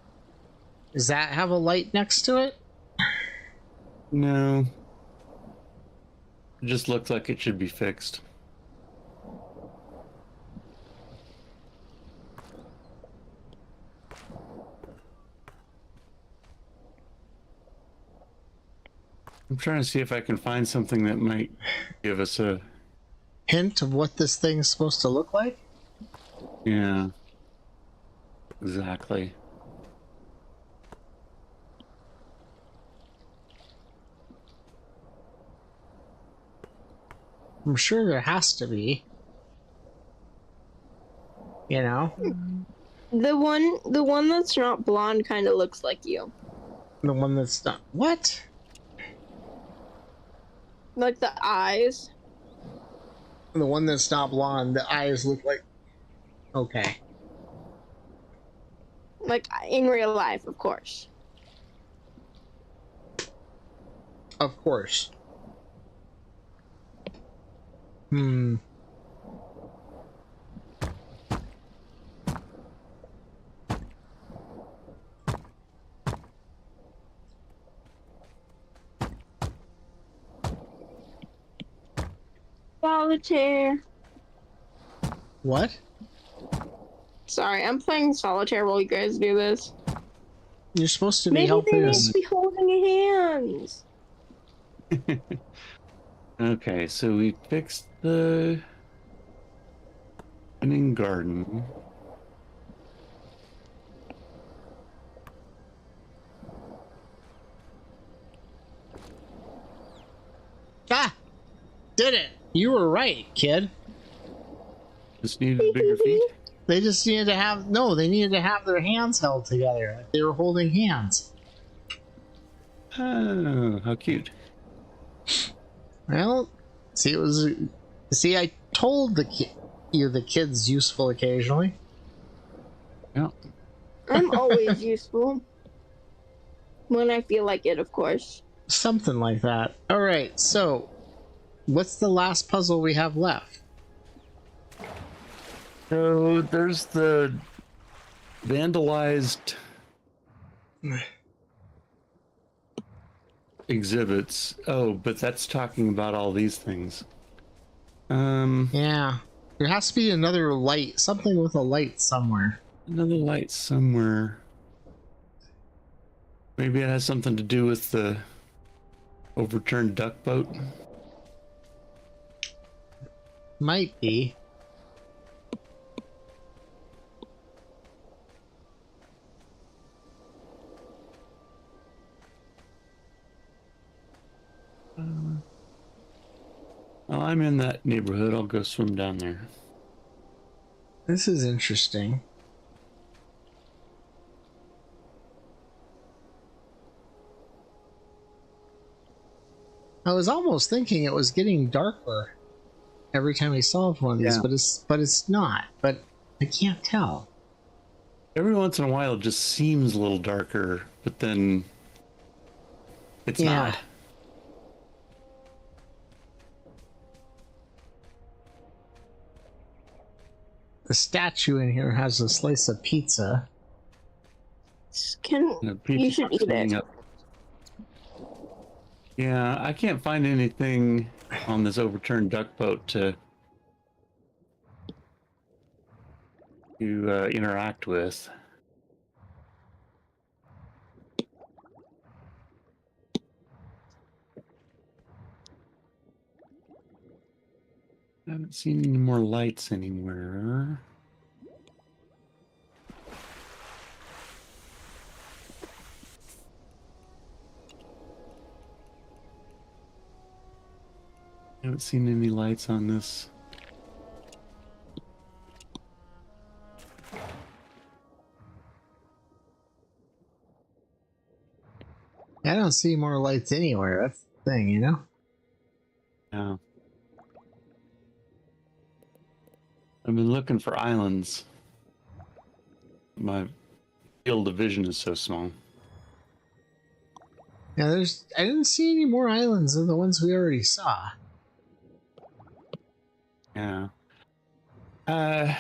Does that have a light next to it? No. It just looks like it should be fixed. I'm trying to see if I can find something that might give us a hint of what this thing's supposed to look like. Yeah. Exactly. I'm sure there has to be. You know? The one that's not blonde kind of looks like you. The one that's not. What? Like the eyes. The one that's not blonde, the eyes look like. Okay. Like in real life, of course. Of course. Hmm. Solitaire. What? Sorry, I'm playing solitaire while you guys do this. You're supposed to be Maybe helping they us. need to be holding hands. Okay, so we fixed the spinning garden. Ah! Did it! You were right, kid. Just needed bigger feet. They just needed to have. No, they needed to have their hands held together. They were holding hands. Oh, how cute. Well, see, it was. See, I told the kids useful occasionally. Yeah. I'm always useful. When I feel like it, of course. Something like that. Alright, so what's the last puzzle we have left? So there's the vandalized exhibits. Oh, but that's talking about all these things. Yeah. There has to be another light, something with a light somewhere. Another light somewhere. Maybe it has something to do with the overturned duck boat. Might be. Well, I'm in that neighborhood. I'll go swim down there. This is interesting. I was almost thinking it was getting darker every time I solved one of these, Yeah. but it's not. But I can't tell. Every once in a while, it just seems a little darker, but then it's Yeah. not. The statue in here has a slice of pizza. You should eat it. Up. Yeah, I can't find anything on this overturned duck boat to interact with. I haven't seen any more lights anywhere. I haven't seen any lights on this. I don't see more lights anywhere. That's the thing, you know? Yeah. I've been looking for islands. My field of vision is so small. Yeah, I didn't see any more islands than the ones we already saw. Yeah. Yeah,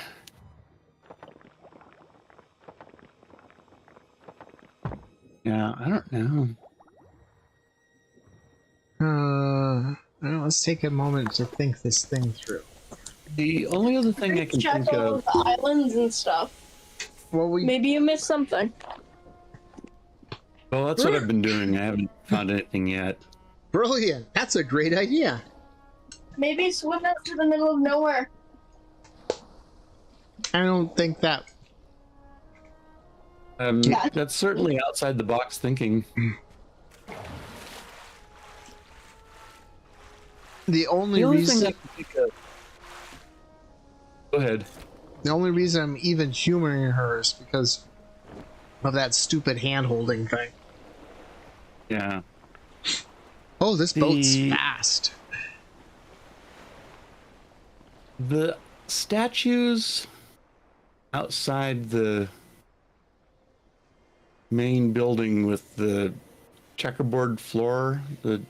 I don't know. Well, let's take a moment to think this thing through. The only other thing I can Check think all of. the islands and stuff. Well, Maybe you missed something. Well, that's what I've been doing. I haven't found anything yet. brilliant. That's a great idea. Maybe swim out to the middle of nowhere. I don't think that. Yeah. That's certainly outside the box thinking. The only The only reason. thing I can think of. Go ahead. The only reason I'm even humoring her is because of that stupid hand-holding thing. Yeah. Oh, this boat's fast. The statues outside the main building with the checkerboard floor, the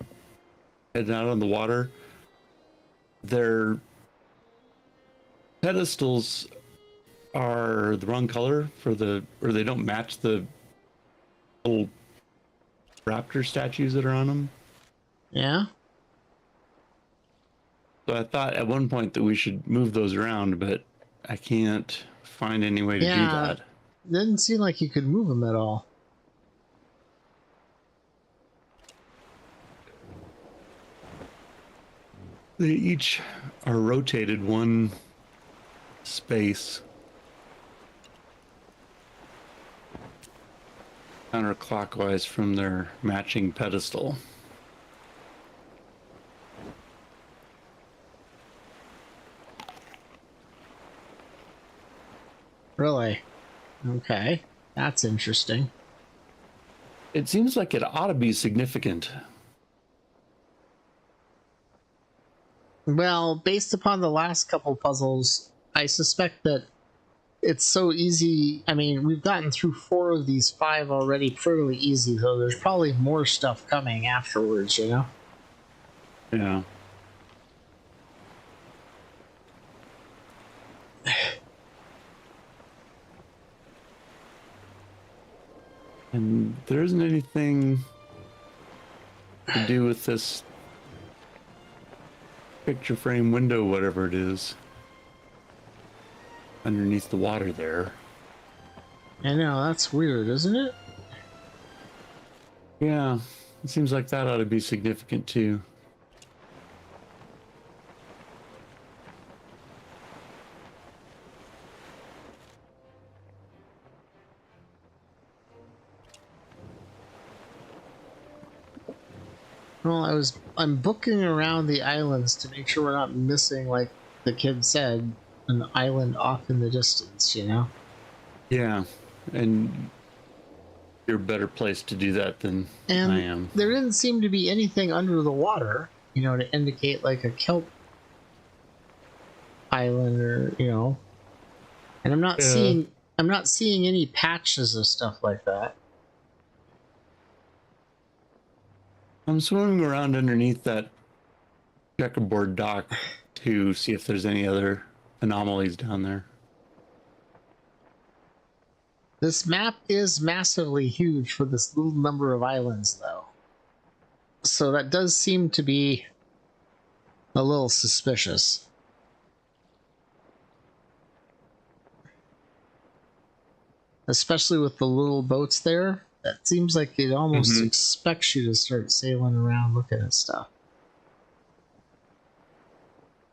heading out on the water, their pedestals are the wrong color for or they don't match the little raptor statues that are on them. Yeah? So I thought at one point that we should move those around, but I can't find any way to do that. Didn't seem like you could move them at all. They each are rotated one space counterclockwise from their matching pedestal. Really? Okay. That's interesting. It seems like it ought to be significant. Well, based upon the last couple puzzles, I suspect that it's so easy. I mean, we've gotten through 4 of these 5 already fairly easy, though there's probably more stuff coming afterwards, you know? Yeah. And there isn't anything to do with this picture frame window, whatever it is, underneath the water there. I know, that's weird, isn't it? Yeah, it seems like that ought to be significant too. Well, I'm booking around the islands to make sure we're not missing, like the kid said, an island off in the distance, you know? Yeah, and you're a better place to do that than And I am. there didn't seem to be anything under the water, you know, to indicate like a kelp island or, you know. And I'm not seeing any patches of stuff like that. I'm swimming around underneath that checkerboard dock to see if there's any other anomalies down there. This map is massively huge for this little number of islands, though. So that does seem to be a little suspicious. Especially with the little boats there. That seems like it almost expects you to start sailing around looking at stuff.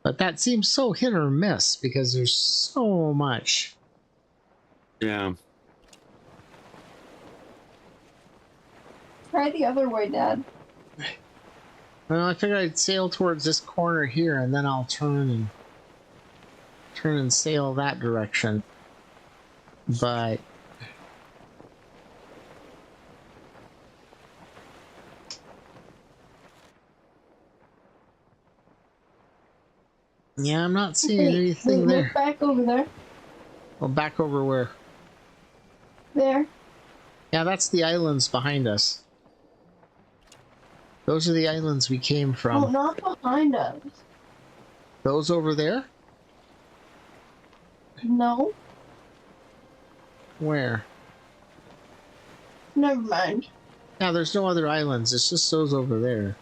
But that seems so hit or miss because there's so much. Yeah. Try the other way, Dad. Well, I figured I'd sail towards this corner here and then I'll turn and sail that direction. But yeah, I'm not seeing anything there. Look back over there. Well, back over where? There. Yeah, that's the islands behind us. Those are the islands we came from. Oh, not behind us. Those over there? No. Where? Never mind. Yeah, there's no other islands. It's just those over there.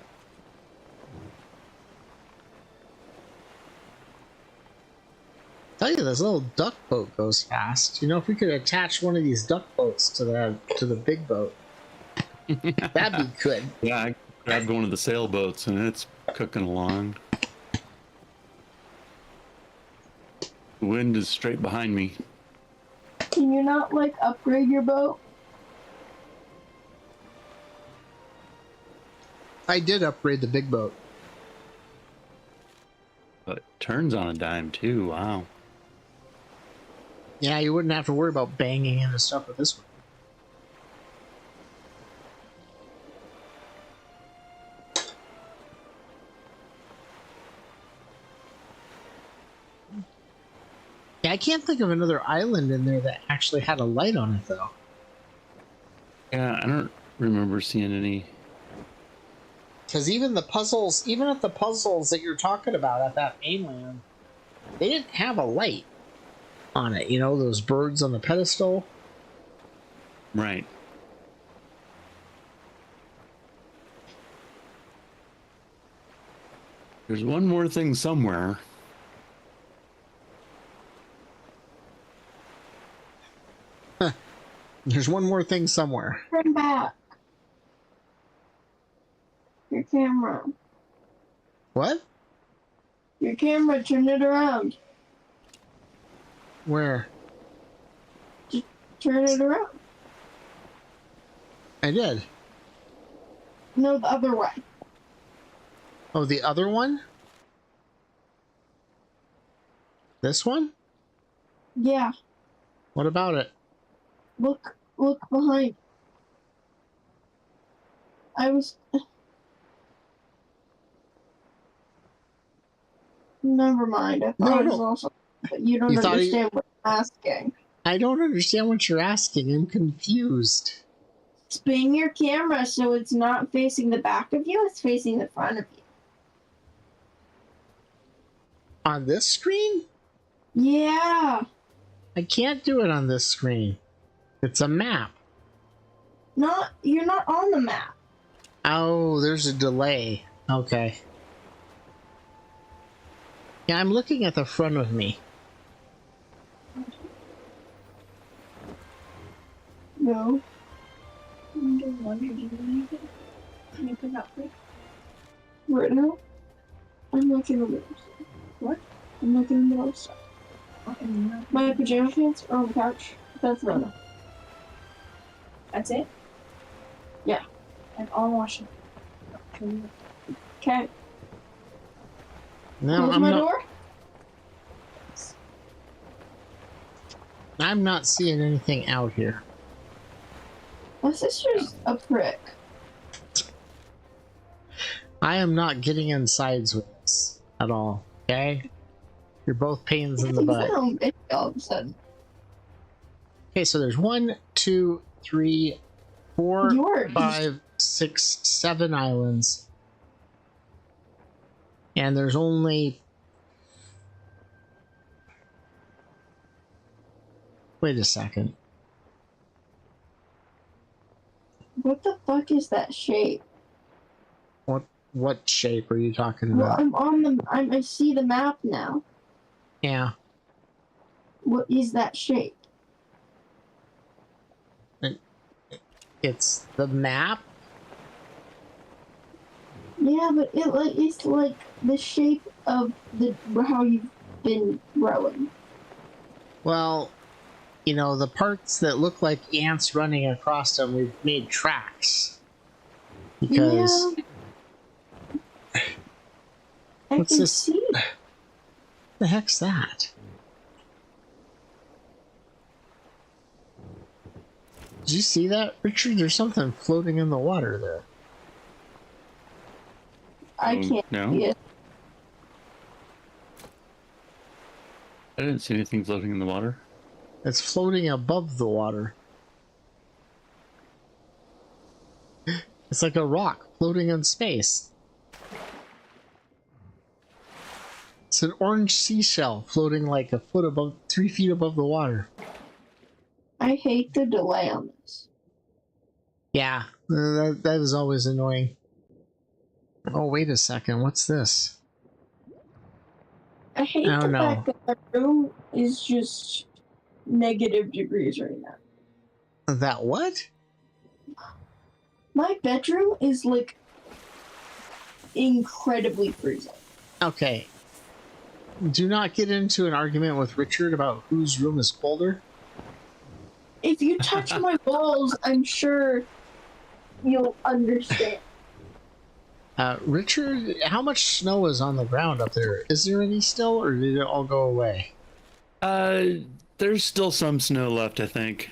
Tell you, this little duck boat goes fast. You know, if we could attach one of these duck boats to the big boat, that'd be good. Yeah, Grabbed one of the sailboats and it's cooking along. The wind is straight behind me. Can you not like upgrade your boat? I did upgrade the big boat. But it turns on a dime too. Wow. Yeah, you wouldn't have to worry about banging into stuff with this one. Yeah, I can't think of another island in there that actually had a light on it, though. Yeah, I don't remember seeing any. Because even at the puzzles that you're talking about at that mainland, they didn't have a light on it. You know, those birds on the pedestal. Right. There's one more thing somewhere. There's one more thing somewhere. Turn back. Your camera. What? Your camera, turn it around. Where? Turn it around. I did. No, the other way. Oh, the other one? This one? Yeah. What about it? Look behind. Never mind. I thought No, it was no. also, but you don't understand what I'm asking. I don't understand what you're asking. I'm confused. Spin your camera so it's not facing the back of you, it's facing the front of you. On this screen? Yeah. I can't do it on this screen. It's a map. You're not on the map. Oh, there's a delay. Okay. Yeah, I'm looking at the front of me. No. Can you put up, please? Right now? I'm like in the middle of stuff. What? I'm like in the middle of stuff. Okay, My pajama pants are on the couch. That's right now. that's it? Yeah. And I'll wash it. Okay. No, Close I'm my not. door. I'm not seeing anything out here. My sister's a prick. I am not getting in sides with this at all. Okay? You're both pains in the butt. All of a sudden. Okay, so there's 1, 2, 3, 4, Yours. 5, 6, 7 islands. And there's only... Wait a second. What the fuck is that shape? What shape are you talking Well, about? I'm on the. I see the map now. Yeah. What is that shape? It's the map. Yeah, but it's like the shape of how you've been growing. Well, you know, the parts that look like ants running across them, we've made tracks. Because... Yeah. I What's can this? see. The heck's that? Did you see that, Richard? There's something floating in the water there. I can't No. see it. I didn't see anything floating in the water. It's floating above the water. It's like a rock floating in space. It's an orange seashell floating like 3 feet above the water. I hate the delay on this. Yeah, that is always annoying. Oh, wait a second. What's this? I hate Oh, the no. fact that my room is just negative degrees right now. That what? My bedroom is like incredibly freezing. Okay. Do not get into an argument with Richard about whose room is colder. If you touch my balls, I'm sure you'll understand. Richard, how much snow is on the ground up there? Is there any still, or did it all go away? There's still some snow left, I think.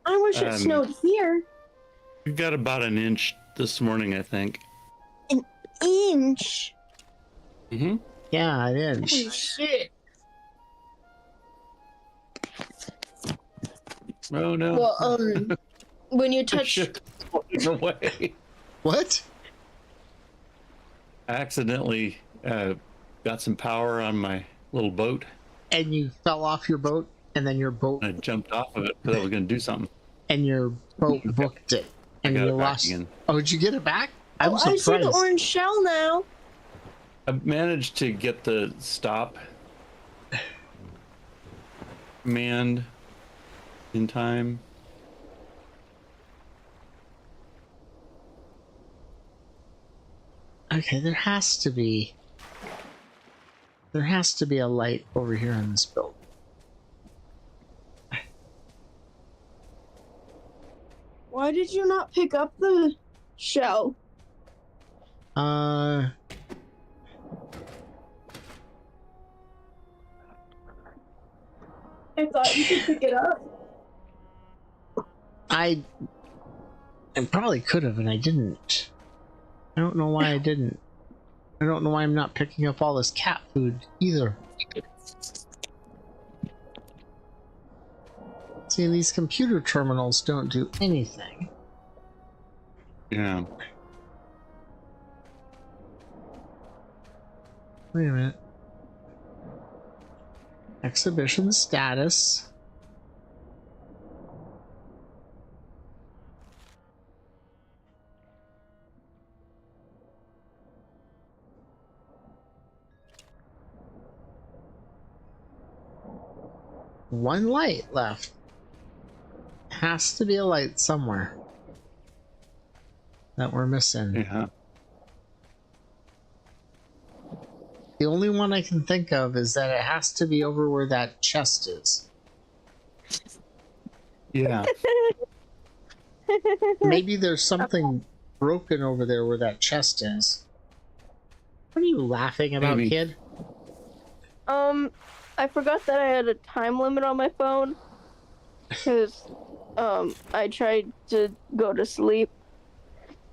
I wish it snowed here. We got about an inch this morning, I think. An inch? Mm-hmm. Yeah, an Holy inch. shit. Oh no. Well, when you touch... Shit. Floating away. What? I accidentally got some power on my little boat. And you fell off your boat, and then your boat, I jumped off of it because I was going to do something. and your boat booked it, and got you it back lost. again. Oh, did you get it back? I'm I surprised. see the orange shell now. I managed to get the stop command in time. Okay, there has to be a light over here in this building. Why did you not pick up the shell? I thought you could pick it up. I probably could have, and I didn't. I don't know why I didn't. I don't know why I'm not picking up all this cat food either. See, these computer terminals don't do anything. Yeah. Wait a minute. Exhibition status. One light left. Has to be a light somewhere that we're missing. Yeah. The only one I can think of is that it has to be over where that chest is. Yeah. Maybe there's something broken over there where that chest is. What are you laughing about, Maybe. kid? I forgot that I had a time limit on my phone. Because, I tried to go to sleep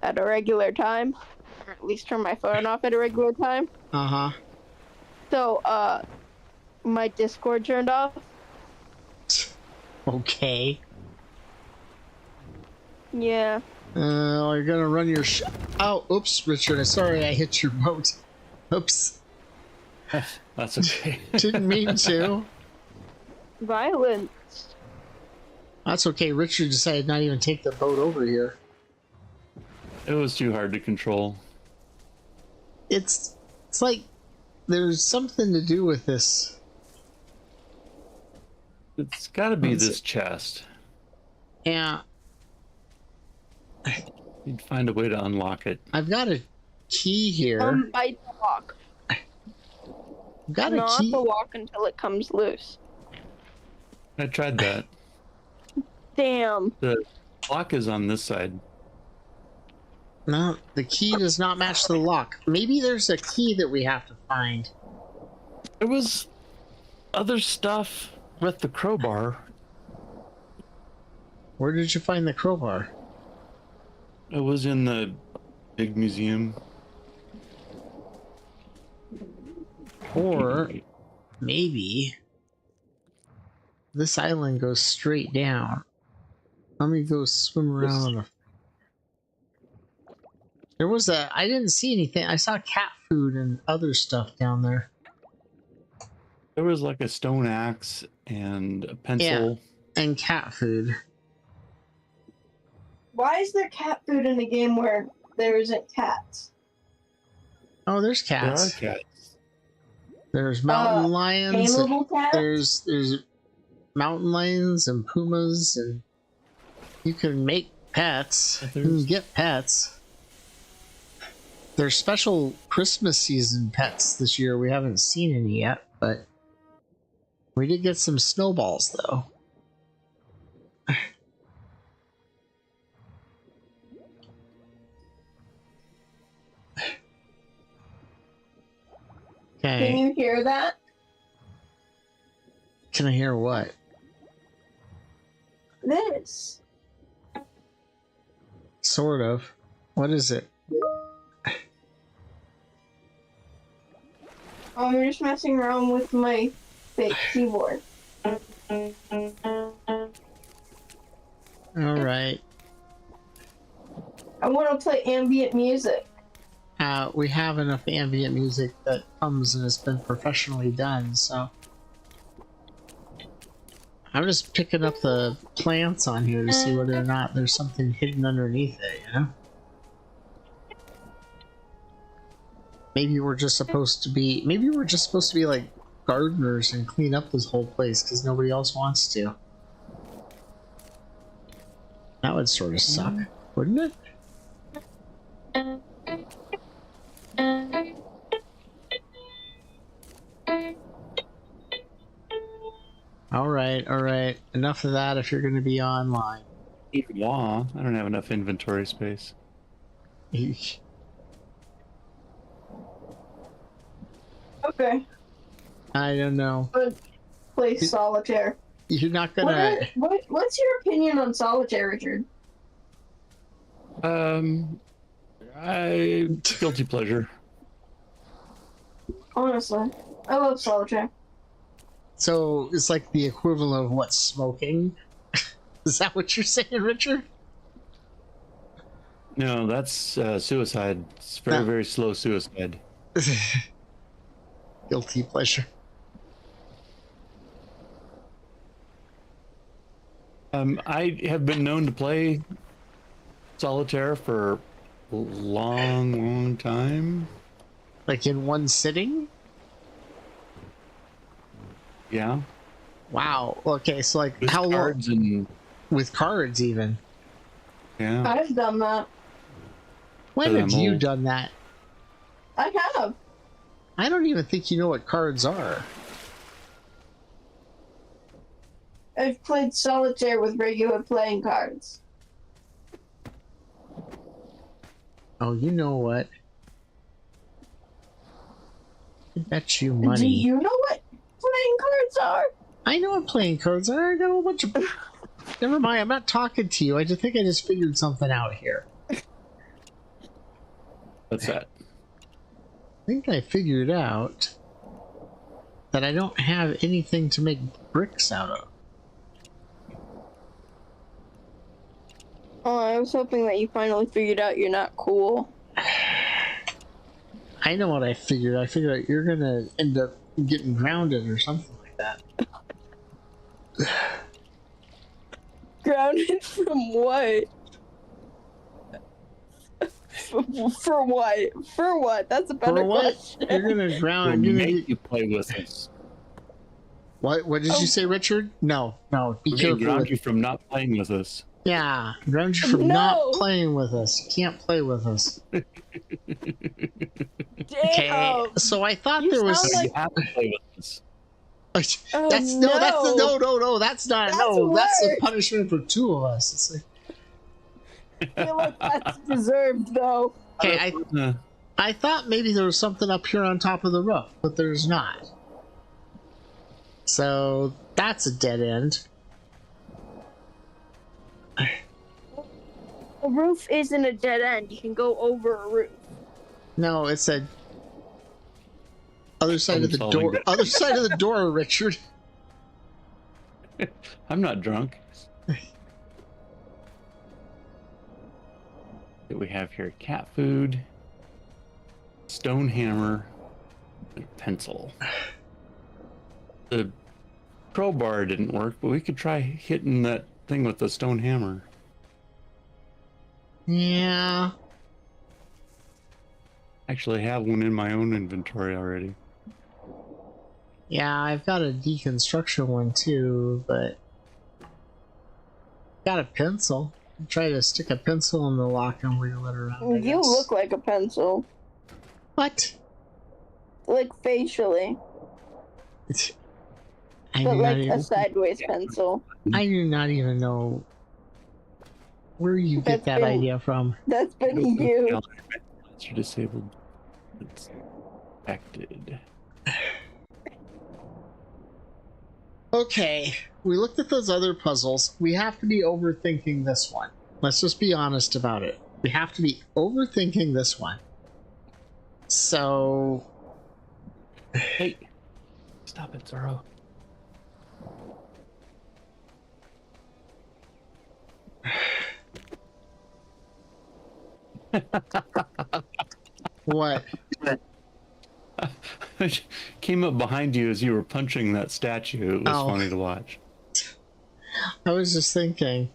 at a regular time. Or at least turn my phone off at a regular time. Uh-huh. So, my Discord turned off. Okay. Yeah. You're gonna run your oh, oops, Richard. Sorry I hit your boat. Oops. That's okay. Didn't mean to. Violence. That's okay. Richard decided not even take the boat over here. It was too hard to control. It's like there's something to do with this. It's got to be this chest. Yeah. You'd find a way to unlock it. I've got a key here. By the lock. I've got a Not key. the lock until it comes loose. I tried that. Damn. The lock is on this side. No, the key does not match the lock. Maybe there's a key that we have to find. There was other stuff with the crowbar. Where did you find the crowbar? It was in the big museum. Or maybe this island goes straight down. Let me go swim around. There was I didn't see anything. I saw cat food and other stuff down there. There was like a stone axe and a pencil. Yeah, and cat food. Why is there cat food in a game where there isn't cats? Oh, there's There cats. are cats. There's mountain lions. Tameable cats? There's mountain lions and pumas, and you can make pets. You can get pets. There's special Christmas season pets this year. We haven't seen any yet, but we did get some snowballs though. Can Okay. you hear that? Can I hear what? This. Sort of. What is it? Oh, I'm just messing around with my fake keyboard. Alright. I want to play ambient music. We have enough ambient music that comes and has been professionally done, so I'm just picking up the plants on here to see whether or not there's something hidden underneath it, you know? Maybe we're just supposed to be like gardeners and clean up this whole place because nobody else wants to. That would sort of suck, wouldn't it? Alright. Enough of that if you're going to be online. Law. I don't have enough inventory space. Okay. I don't know. Play solitaire. You're not gonna... What's your opinion on solitaire, Richard? Guilty pleasure. Honestly, I love solitaire. So it's like the equivalent of what, smoking? Is that what you're saying, Richard? No, that's suicide. It's very, No. very slow suicide. Guilty pleasure. I have been known to play solitaire for a long time. Like in one sitting? Yeah. Wow. Okay, so like With how long? cards and With cards even. yeah. I've done that. When But have I'm you old. done that? I have. I don't even think you know what cards are. I've played solitaire with regular playing cards. Oh, you know what? I bet you Do money. you know what playing cards are? I know what playing cards are. I got a whole bunch of... Never mind, I'm not talking to you. I just think I just figured something out here. What's that? I think I figured out that I don't have anything to make bricks out of. Oh, I was hoping that you finally figured out you're not cool. I know what I figured. I figured out you're gonna end up getting grounded or something like that. Grounded from what? For what? For what? That's a better For what? question. You're gonna ground. We'll You're gonna make get... you play with us. What did you say, Richard? No. Be We're gonna careful. ground you from not playing with us. Yeah, ground you from No. not playing with us. You can't play with us. Okay. Damn. So I thought You there was. sound You have to play with us. Oh, That's no. That's the, no. no. That's not. That's no. That's a worse. punishment for two of us. It's like, I feel like that's deserved, though. okay, Uh, I thought maybe there was something up here on top of the roof, but there's not. So that's a dead end. A roof isn't a dead end. You can go over a roof. No, it said other side of the Problem-solving door. bit. Other side of the door, Richard. I'm not drunk. What we have here? Cat food, stone hammer, and a pencil. The crowbar didn't work, but we could try hitting that thing with the stone hammer. Yeah. Actually, I have one in my own inventory already. Yeah, I've got a deconstruction one too, but got a pencil. Try to stick a pencil in the lock and wiggle it around. I You guess. look like a pencil. What? Like facially, I but do not like a even, sideways pencil. I do not even know where you get That's that been- idea from. That's been Open you. calendar. You're disabled. It's acted. Okay, we looked at those other puzzles. We have to be overthinking this one. Let's just be honest about it. We have to be overthinking this one. So, Hey, stop it, Zoro. what? I came up behind you as you were punching that statue. It was Oh. funny to watch. I was just thinking.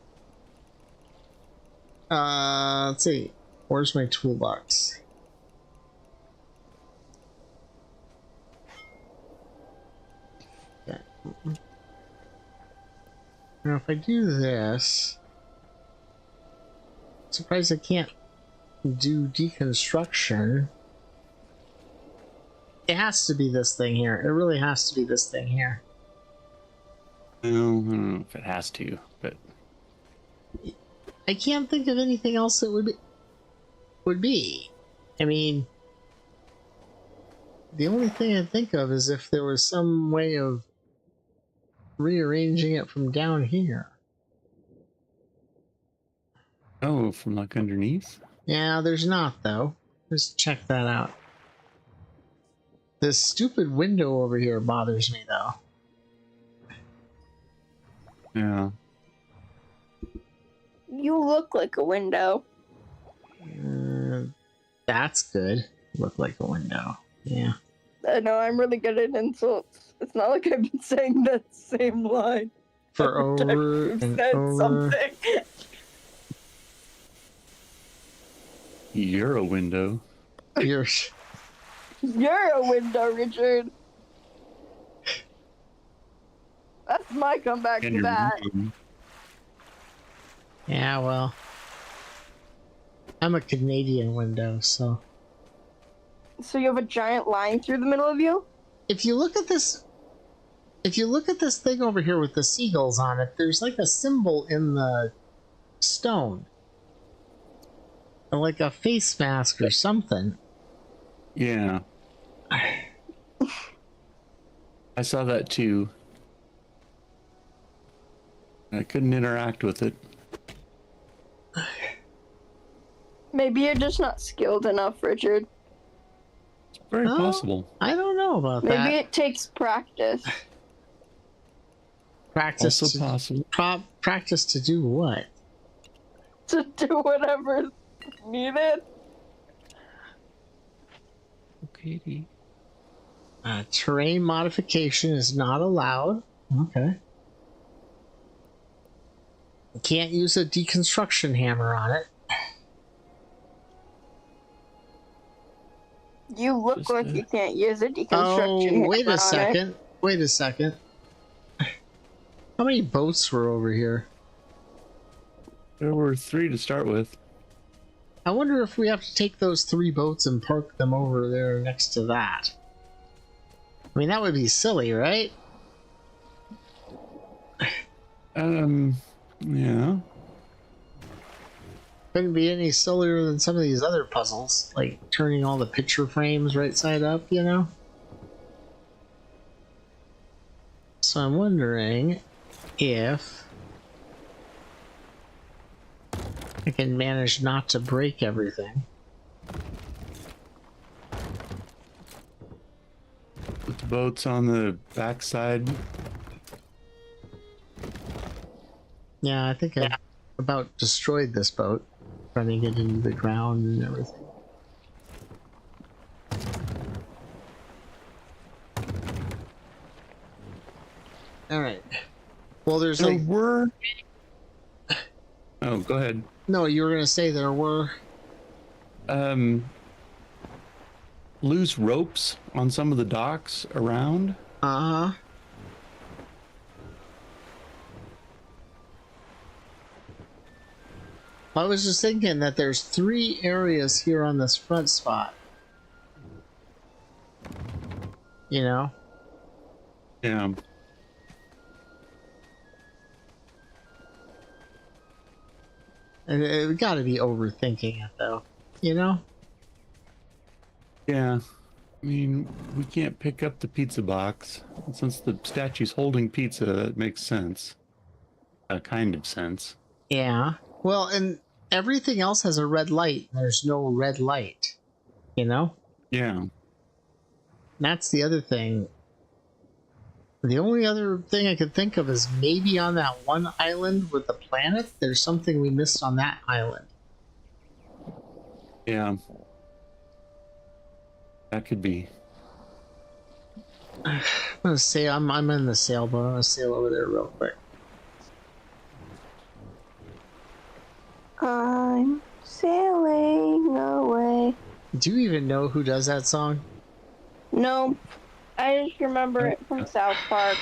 Let's see. Where's my toolbox? Okay. Now, if I do this, I'm surprised I can't do deconstruction. It has to be this thing here. It really has to be this thing here. Well, I don't know if it has to, but I can't think of anything else that would be. I mean, the only thing I think of is if there was some way of rearranging it from down here. oh, from like underneath. Yeah, there's not though. Just check that out. This stupid window over here bothers me though. Yeah. You look like a window. That's good. Look like a window. Yeah. I know I'm really good at insults. It's not like I've been saying that same line For every time over you've and said over. something. You're a window. You're You're a window, Richard. That's my comeback And to you're that. wrong. yeah, well. I'm a Canadian window, so So you have a giant line through the middle of you? if you look at this thing over here with the seagulls on it, there's like a symbol in the stone. Like a face mask or something. Yeah. I saw that too. I couldn't interact with it. Maybe you're just not skilled enough, Richard. It's very Oh. possible. I don't know about Maybe that. it takes practice. Practice Also to, possible. practice to do what? To do whatever's needed. Okay. Terrain modification is not allowed. Okay. You can't use a deconstruction hammer on it. You look Just, like you can't use a deconstruction Oh, wait hammer a on it. second. Wait a second. How many boats were over here? There were 3 to start with. I wonder if we have to take those 3 boats and park them over there next to that. I mean, that would be silly, right? Yeah. Couldn't be any sillier than some of these other puzzles, like turning all the picture frames right side up, you know? So I'm wondering if I can manage not to break everything. Put the boats on the backside. Yeah, I think I about destroyed this boat, running it into the ground and everything. Alright. Well, there's There like... were. Oh, go ahead. No, you were going to say there were... Loose ropes on some of the docks around. Uh-huh. I was just thinking that there's 3 areas here on this front spot you know? Yeah. We got to be overthinking it, though, you know? Yeah. I mean, we can't pick up the pizza box. And since the statue's holding pizza, that makes sense. A kind of sense. Yeah. Well, and everything else has a red light. There's no red light, you know? Yeah. That's the other thing. The only other thing I could think of is maybe on that one island with the planet, there's something we missed on that island. Yeah. That could be. I'm gonna say I'm in the sailboat. I'm gonna sail over there real quick. I'm sailing away. Do you even know who does that song? No, I just remember it from South Park.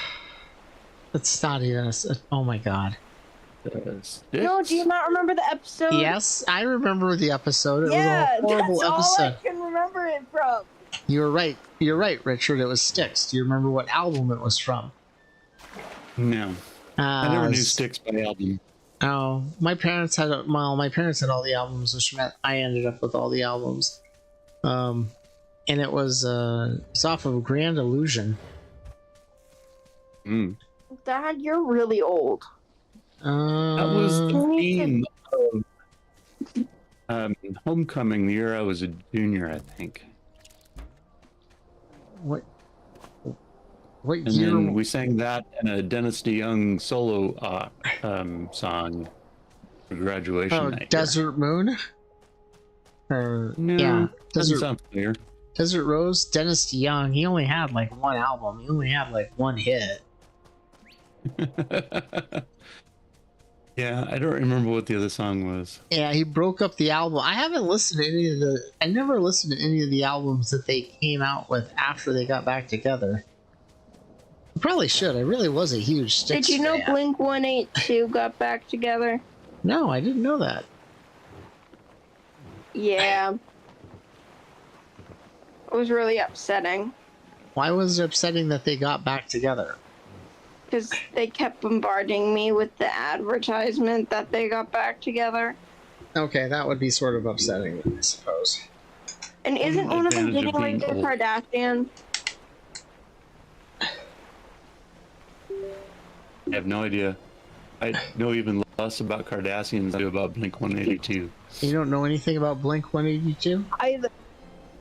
It's not even oh my god. No, do you not remember the episode? Yes, I remember the episode. It Yeah, was a horrible that's episode. all I can remember it from. You're right, Richard. It was Styx. Do you remember what album it was from? No. I never knew Styx by album. Oh, my parents had my parents had all the albums, which meant I ended up with all the albums. And it was it's off of Grand Illusion. Dad, you're really old. That was the theme of Homecoming, the year I was a junior, I think. What And year? then we sang that in a Dennis DeYoung solo song for graduation night. Desert Moon? Or No, yeah, doesn't sound familiar. Desert Rose. Dennis DeYoung. He only had like one album. He only had like one hit. Yeah, I don't remember what the other song was. Yeah, he broke up the album. I haven't listened to any of the. I never listened to any of the albums that they came out with after they got back together. I probably should. I really was a huge Styx Did you know fan. Blink 182 got back together? No, I didn't know that. Yeah. It was really upsetting. Why was it upsetting that they got back together? Because they kept bombarding me with the advertisement that they got back together. Okay, that would be sort of upsetting, I suppose. And isn't one of them Advantage of dating like the being old. Kardashians? I have no idea. I know even less about Kardashians than I do about Blink 182. You don't know anything about Blink 182? Either.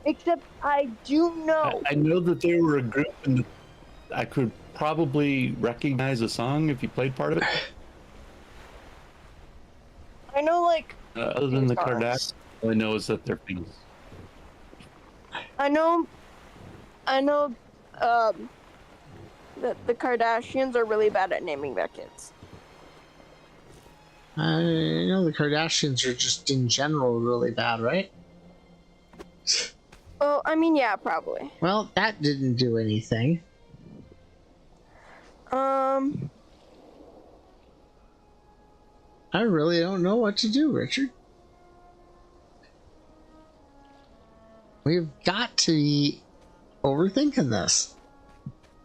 Except I do know. I know that they were a group, and I could probably recognize a song if you played part of it. I know, like, Other than the Kardashians, all I know is that they're famous. I know, that the Kardashians are really bad at naming their kids. I know the Kardashians are just in general really bad, right? Well, I mean, yeah, probably. Well, that didn't do anything. I really don't know what to do, Richard. We've got to be overthinking this.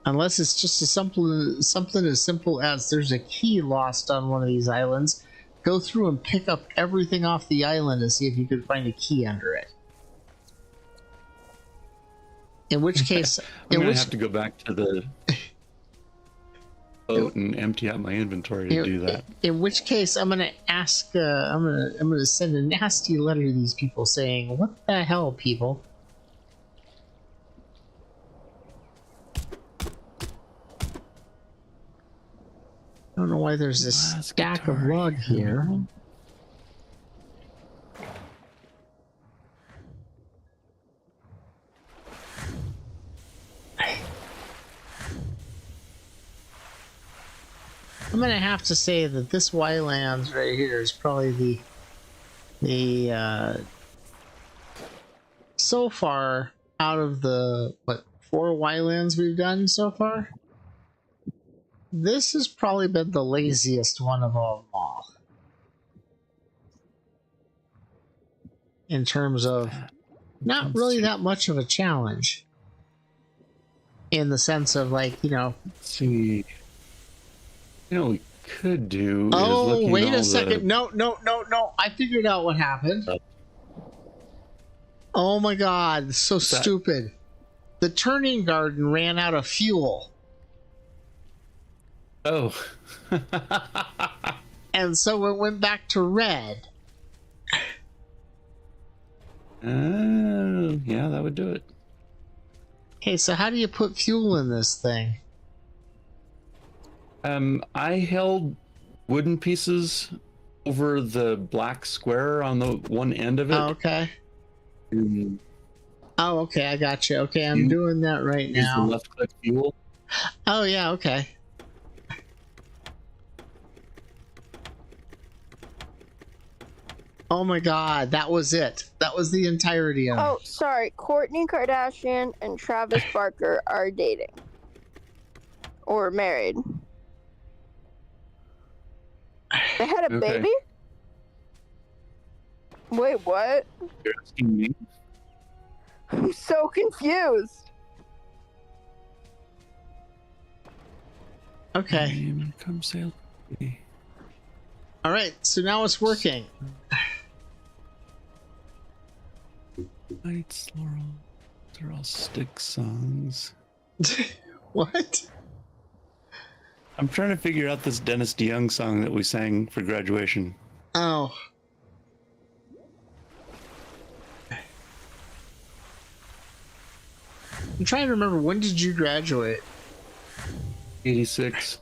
Unless it's just something as simple as there's a key lost on one of these islands. Go through and pick up everything off the island and see if you could find a key under it. In which case, I'm gonna have to go back to the boat and empty out my inventory to do that. In which case, I'm gonna ask. I'm gonna send a nasty letter to these people saying, "What the hell, people." I don't know why there's this stack of log here. I'm gonna have to say that this Ylands right here is probably the so far out of the 4 Ylands we've done so far. This has probably been the laziest one of them all. In terms of not really that much of a challenge. in the sense of like, Let's see. What we could do is oh, look in wait all a second. the... No. I figured out what happened. Oh my god, so What's that? stupid. The turning garden ran out of fuel. Oh. And so it went back to red. Yeah, that would do it. Okay, so how do you put fuel in this thing? I held wooden pieces over the black square on the one end of it. Oh, okay. And Oh, okay, I got you. Okay, I'm doing that right use the now. left click fuel. Oh, yeah, okay. Oh my god, that was it. That was the entirety of it. Oh, sorry. Kourtney Kardashian and Travis Barker are dating. Or married. They had a Okay. baby? Wait, what? You're asking me? I'm so confused. Okay. Come sail. Alright, so now it's working. Lights, Laurel. They're all stick songs. What? I'm trying to figure out this Dennis DeYoung song that we sang for graduation. Oh. I'm trying to remember, when did you graduate? 86.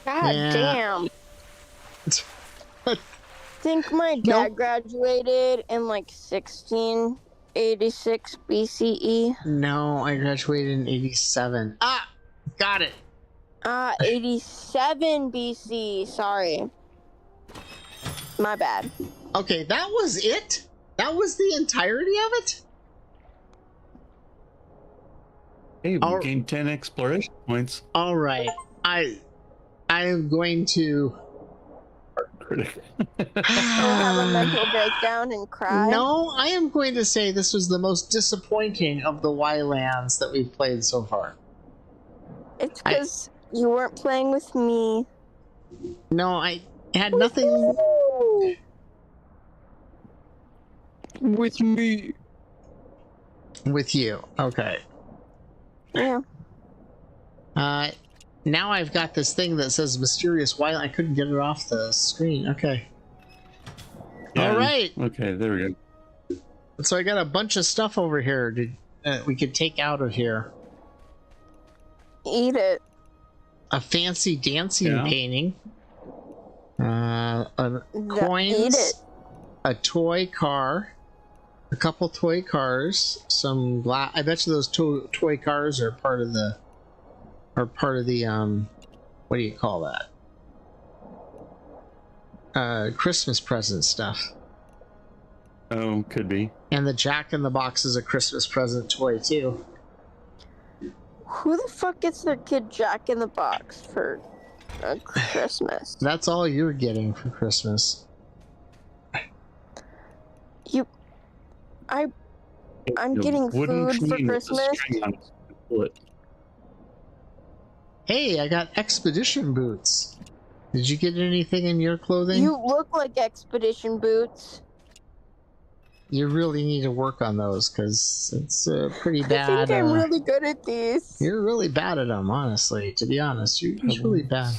God Yeah. damn. What? Think my dad Nope. graduated in like 1686 BCE. No, I graduated in 87. Ah! Got it. 87 BC. Sorry. My bad. Okay, that was it? That was the entirety of it? Hey, we All- gained 10 exploration points. Alright. I am going to... Critic. Have a mental breakdown and cry. No, I am going to say this was the most disappointing of the Ylands that we've played so far. It's because you weren't playing with me. No, I had nothing... With me. with you. Okay. Yeah. Now I've got this thing that says mysterious Yland. I couldn't get it off the screen. Okay. Yeah. All right. Okay, there we go. So I got a bunch of stuff over here we could take out of here. Eat it. A fancy dancing Yeah. painting. Eat Coins. it. A toy car. A couple toy cars. Some glass. I bet you those toy cars are part of the. What do you call that? Christmas present stuff. Oh, could be. And the Jack in the Box is a Christmas present toy too. Who the fuck gets their kid Jack in the Box for Christmas? That's all you're getting for Christmas. I'm The getting wooden food for chain with the Christmas. string on it. Pull it. Hey, I got expedition boots. Did you get anything in your clothing? You look like expedition boots. You really need to work on those because it's pretty I bad. think I'm really good at these. You're really bad at them, honestly. To be honest, you're really bad.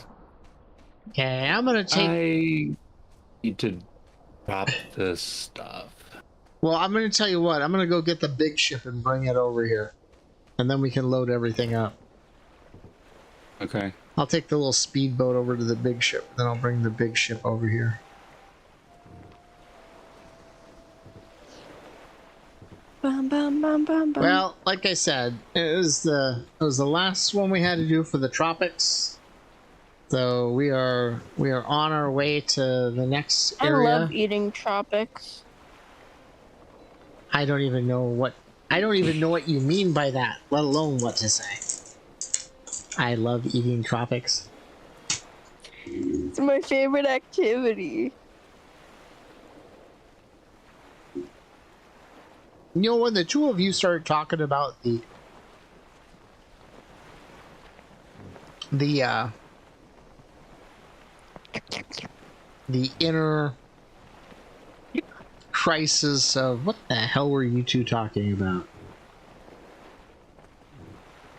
Okay, I'm gonna take. I need to drop this stuff. Well, I'm gonna tell you what. I'm gonna go get the big ship and bring it over here, and then we can load everything up. Okay. I'll take the little speedboat over to the big ship, then I'll bring the big ship over here. Bum, bum, bum, bum, bum. Well, like I said, it was the last one we had to do for the tropics. So we are on our way to the next I area. love eating tropics. I don't even know what you mean by that, let alone what to say. I love eating tropics. It's my favorite activity. You know, when the two of you started talking about the the inner crisis of what the hell were you two talking about?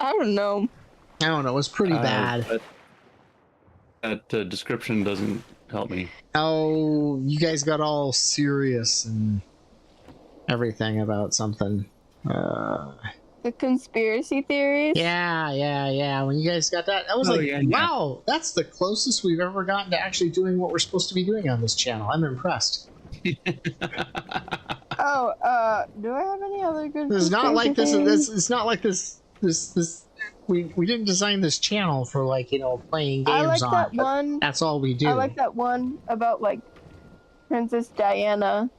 I don't know. I don't know. It was pretty bad. That description doesn't help me. Oh, you guys got all serious and everything about something. The conspiracy theories? Yeah. When you guys got that, I was wow, that's the closest we've ever gotten to actually doing what we're supposed to be doing on this channel. I'm impressed. Oh, do I have any other good It's not like this. theories? It's not like this. We didn't design this channel for playing games I like on. that one. That's all we do. I like that one about like Princess Diana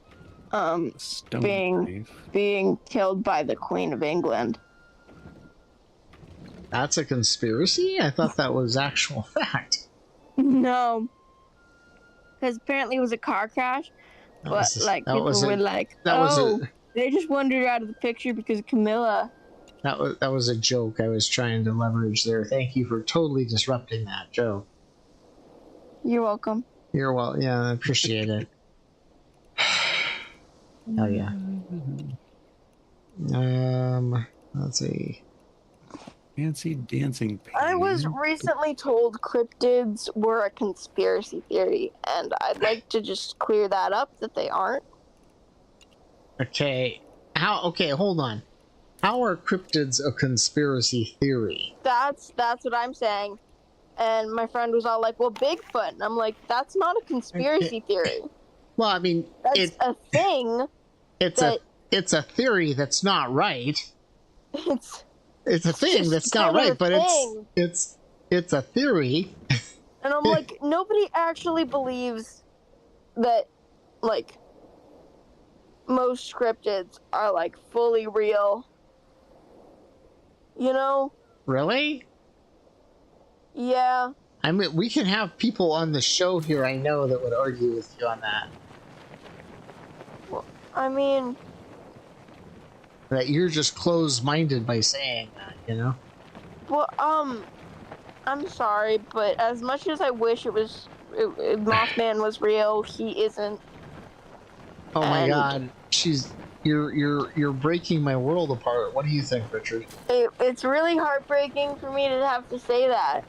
Stone being killed by the Queen of England. That's a conspiracy? I thought that was actual fact. No. Because apparently it was a car crash. But people were like, they just wandered out of the picture because of Camilla. That was a joke I was trying to leverage there. Thank you for totally disrupting that joke. You're welcome. You're well. Yeah, I appreciate it. Oh yeah. Let's see. Fancy dancing painting. I was recently told cryptids were a conspiracy theory, and I'd like to just clear that up that they aren't. Okay. Okay, hold on. How are cryptids a conspiracy theory? That's what I'm saying. And my friend was all like, well, Bigfoot. And I'm like, that's not a conspiracy theory. Well, I mean, that's a thing. It's a theory that's not right. It's a thing that's not right, but it's a theory. And I'm like, nobody actually believes that, like, most cryptids are, like, fully real. You know? Really? Yeah. I mean, we can have people on the show here I know that would argue with you on that. Well, I mean... That you're just closed-minded by saying that, you know? Well, I'm sorry, but as much as I wish Mothman was real, he isn't. Oh my god, you're breaking my world apart. What do you think, Richard? It's really heartbreaking for me to have to say that.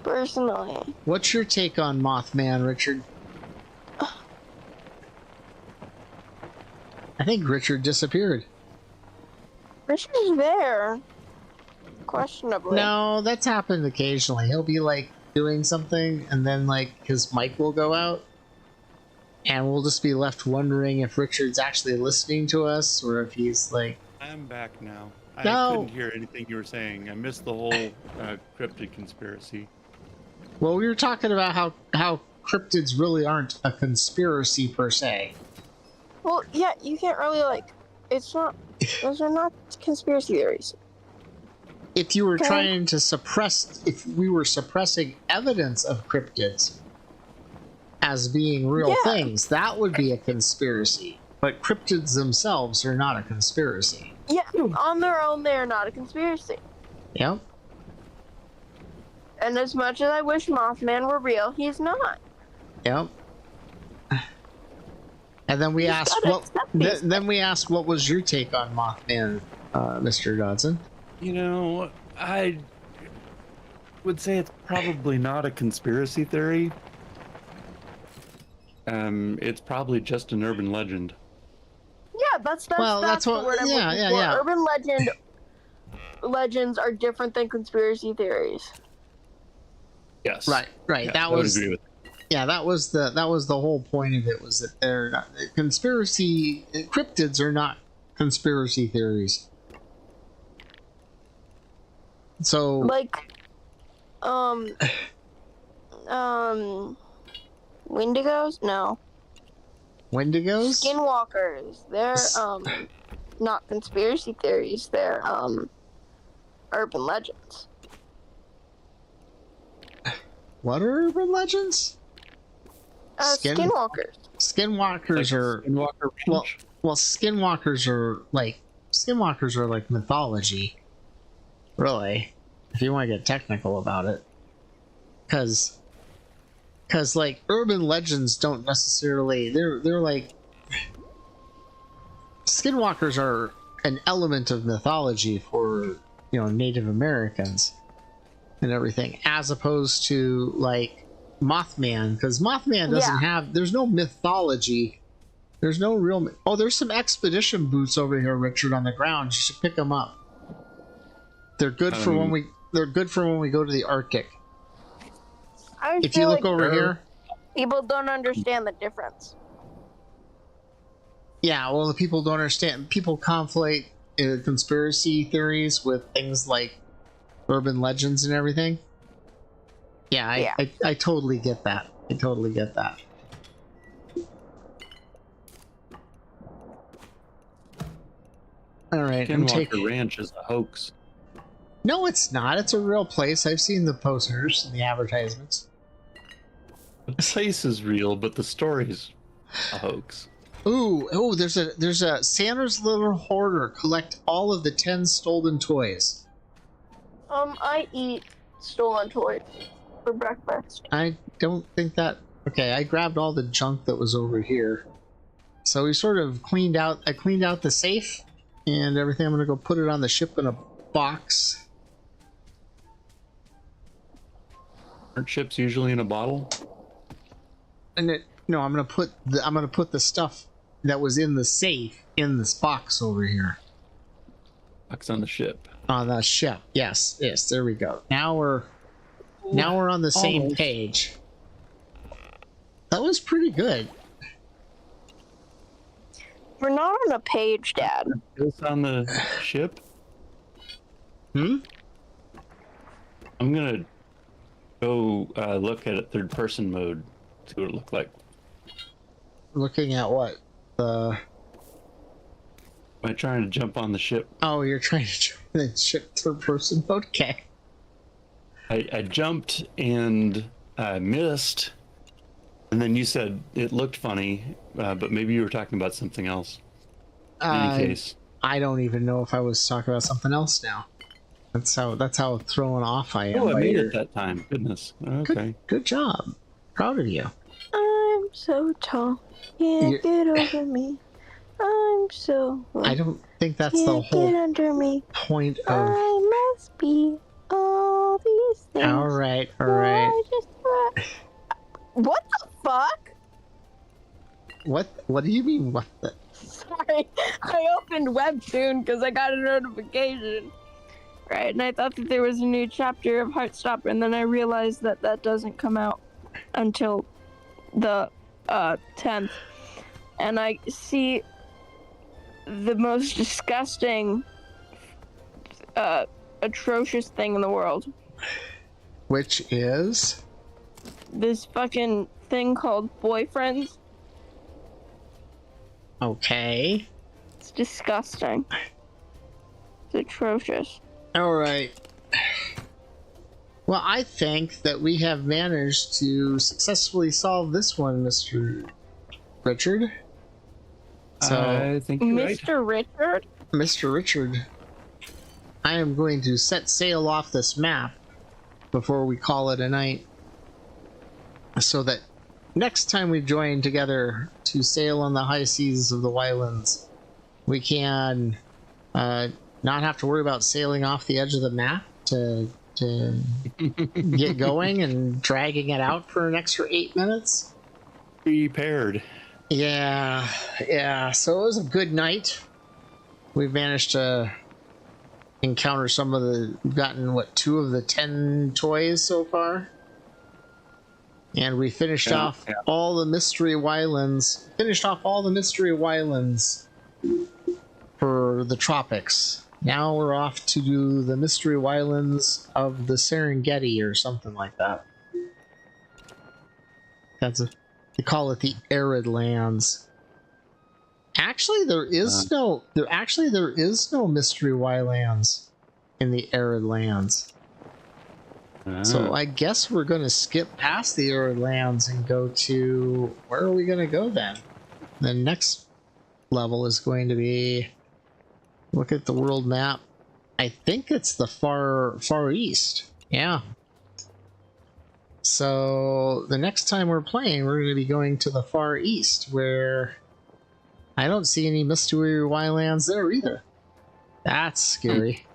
Personally. What's your take on Mothman, Richard? I think Richard disappeared. Richard's there. Questionably. No, that's happened occasionally. He'll be like doing something and then like his mic will go out and we'll just be left wondering if Richard's actually listening to us or if he's like... I'm back now. I No. couldn't hear anything you were saying. I missed the whole cryptid conspiracy. Well, we were talking about how cryptids really aren't a conspiracy per se. Well, yeah, you can't really, like, those are not conspiracy theories. If you were Okay. trying to if we were suppressing evidence of cryptids as being real Yeah. things, that would be a conspiracy. But cryptids themselves are not a conspiracy. Yeah, on their own, they are not a conspiracy. Yep. And as much as I wish Mothman were real, he's not. Yep. And then we asked then we asked what was your take on Mothman, Mr. Dodson? You know, I would say it's probably not a conspiracy theory. It's probably just an urban legend. Yeah, that's the word I'm looking for. Urban legends are different than conspiracy theories. Yes. Right. Yeah, that I would was agree with that was the whole point of it, was that they're not cryptids are not conspiracy theories. So Like, Wendigos? No. Wendigos? Skinwalkers. They're, not conspiracy theories. They're, urban legends. What are urban legends? Skinwalkers. Skinwalkers are Skinwalker Ranch. well, skinwalkers are like mythology. Really. if you want to get technical about it. Because like urban legends don't necessarily they're like skinwalkers are an element of mythology for Native Americans and everything, as opposed to like Mothman, because Mothman doesn't have, there's no mythology, there's no real there's some expedition boots over here, Richard, on the ground. You should pick them up. They're good for when we go to the Arctic. If you look over here, people don't understand the difference. Yeah, well, the people don't understand. People conflate conspiracy theories with things like urban legends and everything. Yeah, I totally get that. I totally get that. All right, Skinwalker Ranch is a hoax. No, it's not. It's a real place. I've seen the posters and the advertisements. The place is real, but the story's a hoax. Ooh, there's a Santa's Little Hoarder. Collect all of the 10 stolen toys. I eat stolen toys for breakfast. I don't think that... Okay, I grabbed all the junk that was over here. So we sort of cleaned out... I cleaned out the safe and everything. I'm going to go put it on the ship in a box. Aren't ships usually in a bottle? And no, I'm going to put the stuff that was in the safe in this box over here. Box on the ship. On the ship. Yes, there we go. Now we're on the same page. That was pretty good. We're not on a page, Dad. Is on the ship? Hmm? I'm gonna go look at it third person mode, see what it looked like. Looking at what? Am I trying to jump on the ship? Oh, you're trying to jump in the ship third person mode? Okay. I jumped and missed, and then you said it looked funny, but maybe you were talking about something else. In any case, I don't even know if I was talking about something else now. That's how thrown off I am. Oh, I made it that time. Goodness. Okay. Good job. Proud of you. I'm so tall. Can't get over me. I'm so low. I don't think that's the whole get under me. point of... I must be all these things. All right. What the fuck? What do you mean, what the... Sorry, I opened Webtoon because I got a notification. Right, and I thought that there was a new chapter of Heartstopper, and then I realized that that doesn't come out until the 10th. And I see the most disgusting, atrocious thing in the world. Which is? This fucking thing called boyfriends. Okay. It's disgusting. It's atrocious. All right. Well, I think that we have managed to successfully solve this one, Mr. Richard. So, I think you're right. Mr. Richard? Mr. Richard, I am going to set sail off this map before we call it a night, so that next time we join together to sail on the high seas of the Ylands, we can not have to worry about sailing off the edge of the map to get going and dragging it out for an extra 8 minutes. Prepared. Yeah. So it was a good night. We've managed to encounter we've gotten 2 of the 10 toys so far. And we finished off all the mystery Ylands. For the tropics. Now we're off to do the mystery Ylands of the Serengeti or something like that. They call it the arid lands. Actually, there is no mystery Ylands in the arid lands. So I guess we're going to skip past the arid lands and go to... Where are we going to go then? The next level is going to be... Look at the world map. I think it's the far east. Yeah. So the next time we're playing, we're going to be going to the far east, where I don't see any Mystery Ylands there either. That's scary.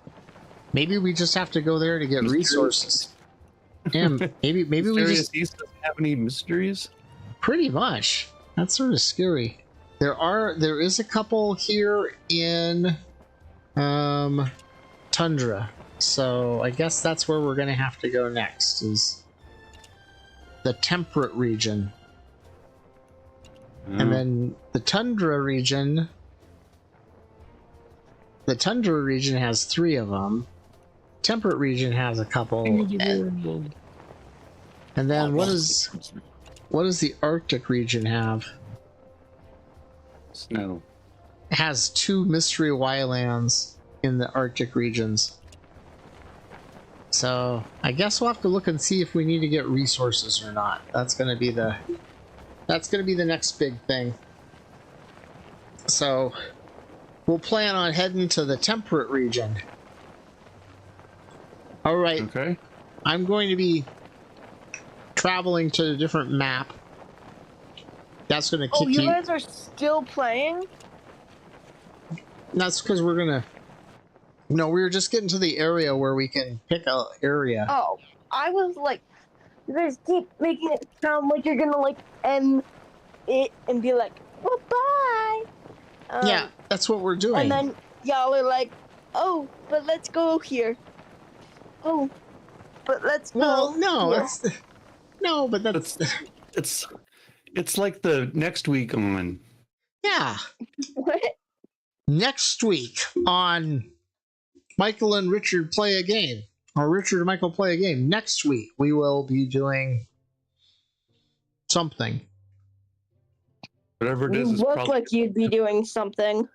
Maybe we just have to go there to get resources. Yeah, maybe we just East doesn't have any mysteries. pretty much. That's sort of scary. There is a couple here in Tundra. So I guess that's where we're gonna have to go next, is the temperate region. And then the tundra region has 3 of them. Temperate region has a couple. And then what does the Arctic region have? Snow. It has 2 mystery Ylands in the Arctic regions. So I guess we'll have to look and see if we need to get resources or not. That's gonna be the next big thing. So we'll plan on heading to the temperate region. All right. Okay. I'm going to be traveling to a different map. That's going to keep you guys are still playing? That's because we're gonna. No, we were just getting to the area where we can pick an area. Oh, I was like, you guys keep making it sound like you're gonna like end it and be like, well, bye. Yeah, that's what we're doing. And then y'all are like, oh, but let's go here. Oh, but let's go. Well, no, here. that's no, but that's It's like the next week on. yeah. What? Next week on Michael and Richard Play a Game, or Richard and Michael Play a Game. Next week we will be doing something. Whatever it You is, it's look probably like you'd be doing something.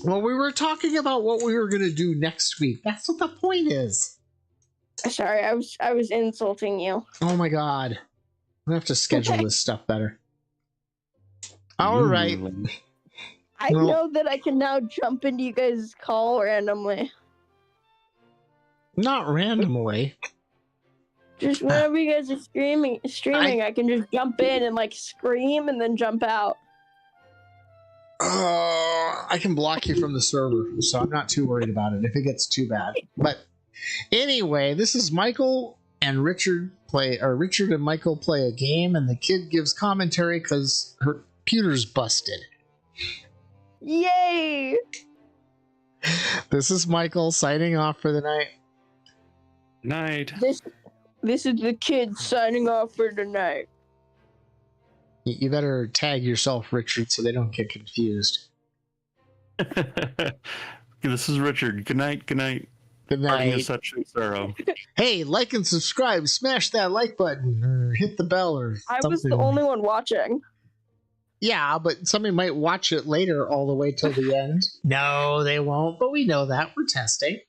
Well, we were talking about what we were going to do next week. That's what the point is. Sorry, I was insulting you. Oh my god. I'm going to have to schedule this stuff better. All right. I Well- know that I can now jump into you guys' call randomly. Not randomly. Just whenever you guys are streaming, I can just jump in and like scream and then jump out. I can block you from the server, so I'm not too worried about it if it gets too bad. But anyway, this is Michael and Richard Richard and Michael Play a Game, and the kid gives commentary because her computer's busted. Yay! This is Michael signing off for the night. night. This is the kid signing off for tonight. You better tag yourself, Richard, so they don't get confused. This is Richard. Good night. Good night. Good Parting of night. such sorrow. Hey, like and subscribe. Smash that like button or hit the bell or I something. was the only one watching. Yeah, but somebody might watch it later all the way till the end. No, they won't, but we know that. We're testing.